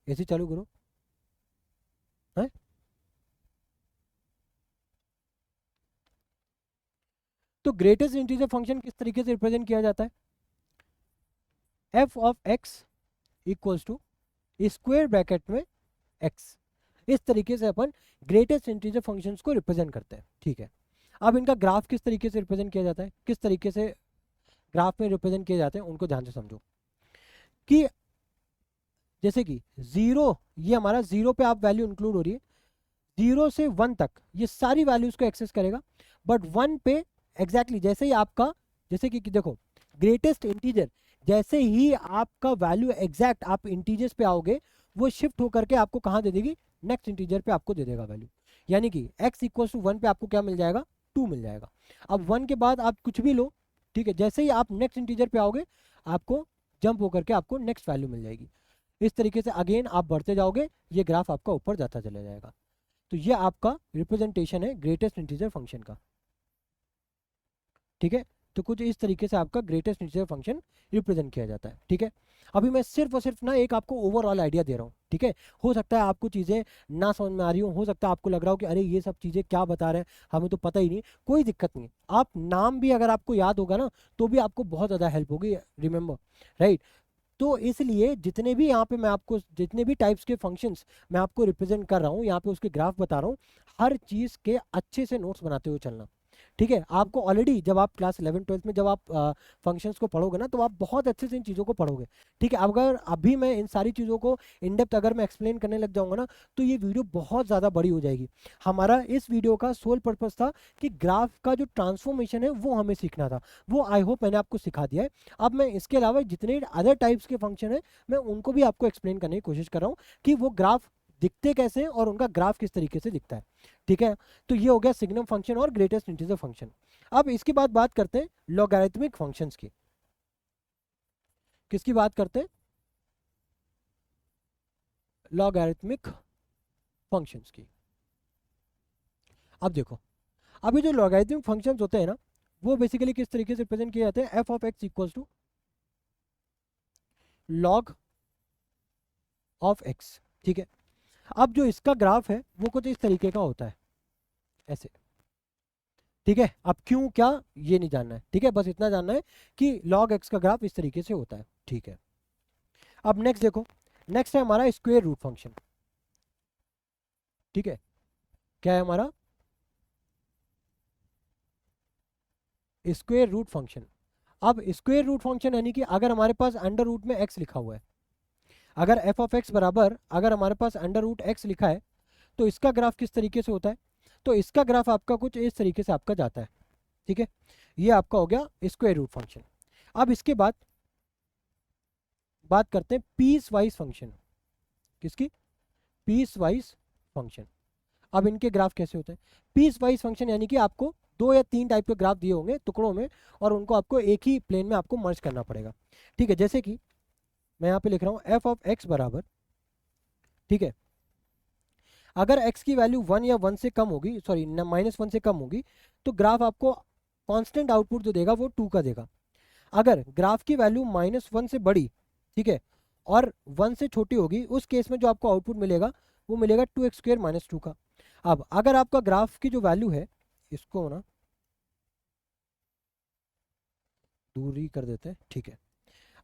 एसी चालू करो, है तो ग्रेटेस्ट इंटीजर फंक्शन किस तरीके से रिप्रेजेंट किया जाता है, f of x equals to square bracket में एक्स। इस तरीके से अपन ग्रेटेस्ट इंटीजर फंक्शंस को रिप्रेजेंट करते हैं, ठीक है। अब इनका ग्राफ किस तरीके से रिप्रेजेंट किया जाता है, किस तरीके से ग्राफ में रिप्रेजेंट किए जाते हैं, उनको ध्यान से समझो। कि जैसे कि 0, ये हमारा 0 पे आप वैल्यू इंक्लूड हो रही है, 0 से 1 तक ये सारी वैल्यूज को एक्सेस करेगा, बट 1 पे एग्जैक्टली जैसे ही आपका, जैसे कि देखो ग्रेटेस्ट इंटीजर, जैसे ही आपका वैल्यू एग्जैक्ट आप इंटीजर्स पे आओगे, वो शिफ्ट होकर के आपको कहाँ दे देगी, नेक्स्ट इंटीजर पे आपको दे देगा वैल्यू। यानी कि x इक्वल टू 1 पे आपको क्या मिल जाएगा, 2 मिल जाएगा। अब 1 के बाद आप कुछ भी लो, ठीक है, जैसे ही आप नेक्स्ट इंटीजर पे आओगे आपको जंप होकर के आपको नेक्स्ट वैल्यू मिल जाएगी। इस तरीके से अगेन आप बढ़ते जाओगे, ये ग्राफ आपका ऊपर जाता चला जाएगा। तो ये आपका रिप्रेजेंटेशन है ग्रेटेस्ट इंटीजर फंक्शन का, ठीक है। तो कुछ इस तरीके से आपका ग्रेटेस्ट इंटीजर फंक्शन रिप्रेजेंट किया जाता है, ठीक है। अभी मैं सिर्फ और सिर्फ ना एक आपको ओवरऑल आइडिया दे रहा हूँ, ठीक है। हो सकता है आपको चीज़ें ना समझ में आ रही हो सकता है आपको लग रहा हो कि अरे ये सब चीज़ें क्या बता रहे हैं, हमें तो पता ही नहीं। कोई दिक्कत नहीं, आप नाम भी अगर आपको याद होगा ना तो भी आपको बहुत ज़्यादा हेल्प होगी, रिमेंबर, राइट। तो इसलिए जितने भी यहाँ पे मैं आपको, जितने भी टाइप्स के फंक्शंस मैं आपको रिप्रेजेंट कर रहा हूँ, यहाँ पे उसके ग्राफ बता रहा हूँ, हर चीज़ के अच्छे से नोट्स बनाते हुए चलना, ठीक है। आपको ऑलरेडी जब आप क्लास 11-12 में जब आप फंक्शंस को पढ़ोगे ना, तो आप बहुत अच्छे से इन चीज़ों को पढ़ोगे, ठीक है। अगर अभी मैं इन सारी चीज़ों को इन डेप्थ अगर मैं एक्सप्लेन करने लग जाऊंगा ना, तो ये वीडियो बहुत ज़्यादा बड़ी हो जाएगी। हमारा इस वीडियो का सोल पर्पस था कि ग्राफ का जो ट्रांसफॉर्मेशन है वो हमें सीखना था, वो आई होप मैंने आपको सिखा दिया है। अब मैं इसके अलावा जितने अदर टाइप्स के फंक्शन है मैं उनको भी आपको एक्सप्लेन करने की कोशिश कर रहा हूँ कि वो ग्राफ दिखते कैसे हैं और उनका ग्राफ किस तरीके से दिखता है, ठीक है। तो ये हो गया सिग्नम फंक्शन और ग्रेटेस्ट इंटीजर फंक्शन। अब इसके बाद बात करते हैं लॉगरिथमिक फंक्शंस की। किसकी बात करते हैं, लॉगरिथमिक फंक्शंस की। अब देखो, अभी जो लॉगरिथमिक फंक्शंस होते हैं ना, वो बेसिकली किस तरीके से रिप्रेजेंट किए जाते हैं, f of x equals to log of x, ठीक है। अब जो इसका ग्राफ है वो कुछ इस तरीके का होता है, ऐसे, ठीक है। अब क्यों क्या ये नहीं जानना है, ठीक है, बस इतना जानना है कि log x का ग्राफ इस तरीके से होता है, ठीक है। अब नेक्स्ट देखो, नेक्स्ट है हमारा स्क्वायर रूट फंक्शन, ठीक है। क्या है हमारा स्क्वायर रूट फंक्शन। अब स्क्वायर रूट फंक्शन यानी कि अगर हमारे पास अंडर रूट में x लिखा हुआ है, अगर f ऑफ x बराबर अगर हमारे पास अंडर रूट x लिखा है, तो इसका ग्राफ किस तरीके से होता है, तो इसका ग्राफ आपका कुछ इस तरीके से आपका जाता है, ठीक है। ये आपका हो गया स्क्वायर रूट फंक्शन। अब इसके बाद बात करते हैं पीस वाइज फंक्शन, किसकी, पीस वाइज फंक्शन। अब इनके ग्राफ कैसे होते हैं, पीस वाइज फंक्शन यानी कि आपको 2 या 3 टाइप के ग्राफ दिए होंगे टुकड़ों में, और उनको आपको एक ही प्लेन में आपको मर्ज करना पड़ेगा, ठीक है। जैसे कि मैं यहाँ पे लिख रहा हूँ एफ ऑफ एक्स बराबर, ठीक है, अगर x की वैल्यू 1 या 1 से कम होगी, सॉरी -1 से कम होगी, तो ग्राफ आपको कांस्टेंट आउटपुट जो देगा वो 2 का देगा। अगर ग्राफ की वैल्यू -1 से बड़ी, ठीक है, और 1 से छोटी होगी, उस केस में जो आपको आउटपुट मिलेगा वो मिलेगा 2x² - 2 का। अब अगर आपका ग्राफ की जो वैल्यू है, इसको ना दूरी कर देते हैं, ठीक है।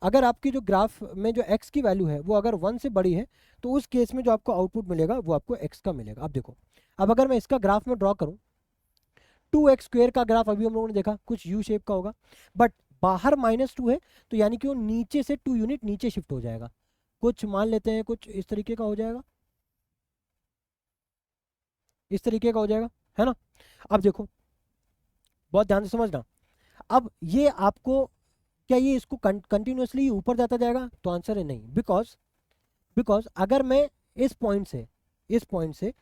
अगर आपकी जो ग्राफ में जो x की वैल्यू है वो अगर 1 से बड़ी है, तो उस केस में जो आपको आउटपुट मिलेगा वो आपको x का मिलेगा। अब देखो, अब अगर मैं इसका ग्राफ में ड्रॉ करूं, 2x² का ग्राफ अभी हम लोगों ने देखा कुछ यू शेप का होगा, बट बाहर -2 है, तो यानी कि वो नीचे से 2 यूनिट नीचे शिफ्ट हो जाएगा। कुछ मान लेते हैं कुछ इस तरीके का हो जाएगा, इस तरीके का हो जाएगा, है ना। अब देखो, बहुत ध्यान से समझना। अब ये आपको, क्या ये इसको कंटिन्यूसली ऊपर जाता जाएगा, तो आंसर है नहीं। बिकॉज अगर मैं इस पॉइंट से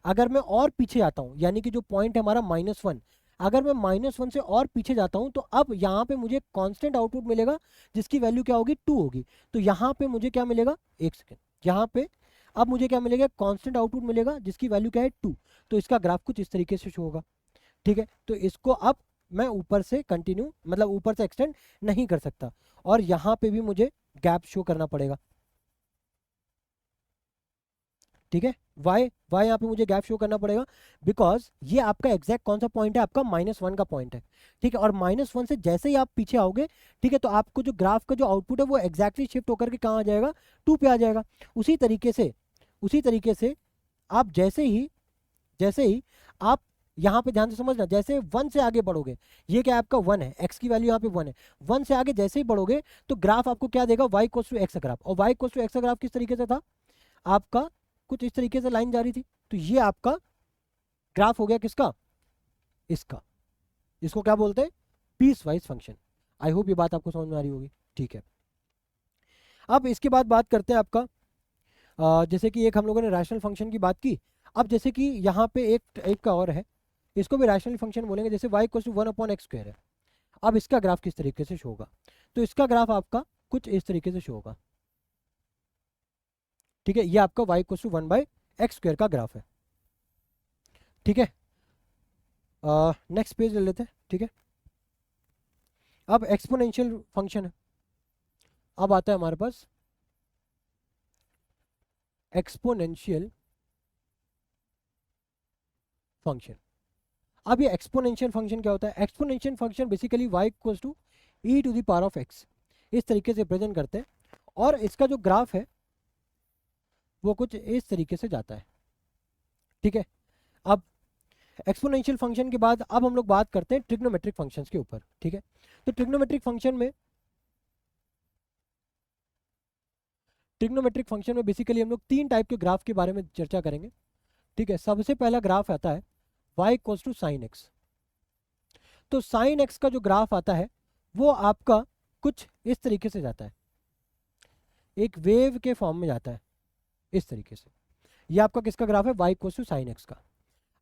अगर मैं और पीछे आता हूँ, यानी कि जो पॉइंट है हमारा -1, अगर मैं -1 से और पीछे जाता हूँ, तो अब यहाँ पे मुझे कांस्टेंट आउटपुट मिलेगा जिसकी वैल्यू क्या होगी, 2 होगी। तो यहाँ पे मुझे क्या मिलेगा, एक सेकेंड, यहाँ पे अब मुझे क्या मिलेगा, कांस्टेंट आउटपुट मिलेगा जिसकी वैल्यू क्या है, 2। तो इसका ग्राफ कुछ इस तरीके से शो होगा, ठीक है। तो इसको अब मैं ऊपर से कंटिन्यू, मतलब ऊपर से एक्सटेंड नहीं कर सकता, और यहाँ पे भी मुझे गैप शो करना पड़ेगा, ठीक है। वाई यहाँ पे मुझे गैप शो करना पड़ेगा बिकॉज ये आपका एग्जैक्ट कौन सा पॉइंट है, आपका -1 का पॉइंट है, ठीक है। और -1 से जैसे ही आप पीछे आओगे, ठीक है, तो आपको जो ग्राफ का जो आउटपुट है वो एग्जैक्टली शिफ्ट होकर के कहाँ आ जाएगा, 2 पे आ जाएगा। उसी तरीके से आप जैसे ही आप यहाँ पे ध्यान से समझना, जैसे 1 से आगे बढ़ोगे, ये क्या आपका 1 है, x की वैल्यू यहाँ पे 1 है, 1 से आगे जैसे ही बढ़ोगे तो ग्राफ आपको क्या देगा, y equals to x graph. और y equals to x graph किस तरीके से था, आपका कुछ इस तरीके से लाइन जा रही थी। तो ये आपका ग्राफ हो गया किसका, इसका। इसको क्या बोलते हैं, piecewise function. I hope ये बात आपको समझ में आ रही होगी, ठीक है। अब इसके बाद बात करते हैं आपका जैसे कि एक हम लोगों ने रैशनल फंक्शन की बात की। अब जैसे कि यहाँ पे एक का और है, इसको भी रैशनल फंक्शन बोलेंगे, जैसे y इक्वल्स टू 1/x² है। अब इसका ग्राफ किस तरीके से शो होगा, तो इसका ग्राफ आपका कुछ इस तरीके से शो होगा, ठीक है। ये आपका y इक्वल्स टू 1/x² का ग्राफ है, ठीक है। नेक्स्ट पेज ले लेते हैं, ठीक है। अब एक्सपोनेंशियल फंक्शन है, अब आता है हमारे पास एक्सपोनेंशियल फंक्शन। अब ये एक्सपोनेंशियल फंक्शन क्या होता है, exponential function basically y equals to e to the power of x इस तरीके से प्रेजेंट करते हैं। और इसका जो ग्राफ है वो कुछ इस तरीके से जाता है, ठीक है। अब एक्सपोनेंशियल फंक्शन के बाद अब हम लोग बात करते हैं ट्रिग्नोमेट्रिक फंक्शंस के ऊपर, ठीक है। तो ट्रिग्नोमेट्रिक फंक्शन में बेसिकली हम लोग 3 टाइप के ग्राफ के बारे में चर्चा करेंगे, ठीक है। सबसे पहला ग्राफ आता है y equals to sine x. तो साइन एक्स का जो ग्राफ आता है वो आपका कुछ इस तरीके से जाता है, एक वेव के फॉर्म में जाता है इस तरीके से। ये आपका किसका ग्राफ है, y equals to sine x का।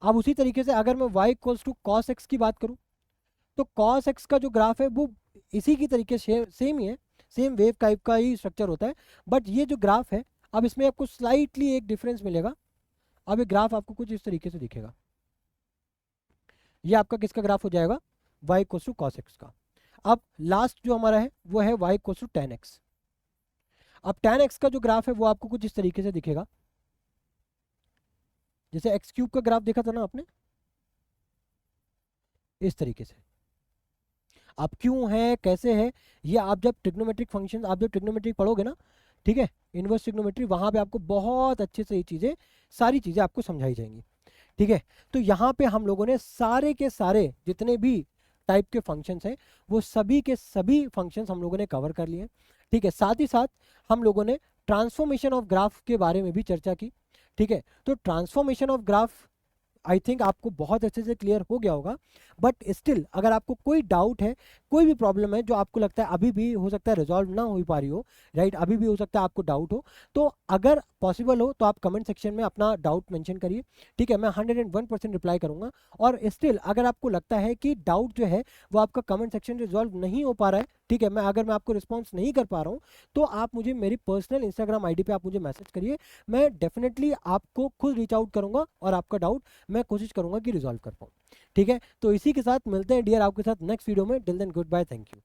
अब उसी तरीके से अगर मैं y equals to cos x की बात करूं, तो कॉस एक्स का जो ग्राफ है वो इसी की तरीके से सेम ही है, सेम वेव टाइप का ही स्ट्रक्चर होता है। बट ये जो ग्राफ है, अब इसमें आपको स्लाइटली एक डिफरेंस मिलेगा। अब ये ग्राफ आपको कुछ इस तरीके से दिखेगा, ये आपका किसका ग्राफ हो जाएगा, y equals to cos x का। अब लास्ट जो हमारा है वो है y equals to tan x। अब tan x का जो ग्राफ है वो आपको कुछ इस तरीके से दिखेगा, जैसे x³ का ग्राफ देखा था ना आपने, इस तरीके से। अब क्यों है, कैसे है, ये आप जब ट्रिग्नोमेट्रिक फंक्शन, आप जब ट्रिग्नोमेट्रिक पढ़ोगे ना, ठीक है, इनवर्स ट्रिग्नोमेट्री, वहां पे आपको बहुत अच्छे से ये चीजें, सारी चीजें आपको समझाई जाएंगी, ठीक है। तो यहाँ पे हम लोगों ने सारे के सारे जितने भी टाइप के फंक्शंस हैं वो सभी के सभी फंक्शंस हम लोगों ने कवर कर लिए, ठीक है। साथ ही साथ हम लोगों ने ट्रांसफॉर्मेशन ऑफ ग्राफ के बारे में भी चर्चा की, ठीक है। तो transformation of graph I think आपको बहुत अच्छे से क्लियर हो गया होगा। बट स्टिल अगर आपको कोई डाउट है, कोई भी प्रॉब्लम है जो आपको लगता है अभी भी हो सकता है रिजॉल्व ना हो पा रही हो, राइट, अभी भी हो सकता है आपको डाउट हो, तो अगर पॉसिबल हो तो आप कमेंट सेक्शन में अपना डाउट मेंशन करिए, ठीक है। मैं 101% रिप्लाई करूंगा। और स्टिल अगर आपको लगता है कि डाउट जो है वो आपका कमेंट सेक्शन रिजॉल्व नहीं हो पा रहा है, ठीक है, अगर मैं आपको रिस्पॉन्स नहीं कर पा रहा हूँ, तो आप मुझे मेरी पर्सनल इंस्टाग्राम ID पे आप मुझे मैसेज करिए, मैं डेफिनेटली आपको खुद रीच आउट करूंगा और आपका डाउट मैं कोशिश करूंगा कि रिजॉल्व कर पाऊँ, ठीक है। तो इसी के साथ मिलते हैं डियर आपके साथ नेक्स्ट वीडियो में। Till then goodbye, thank you.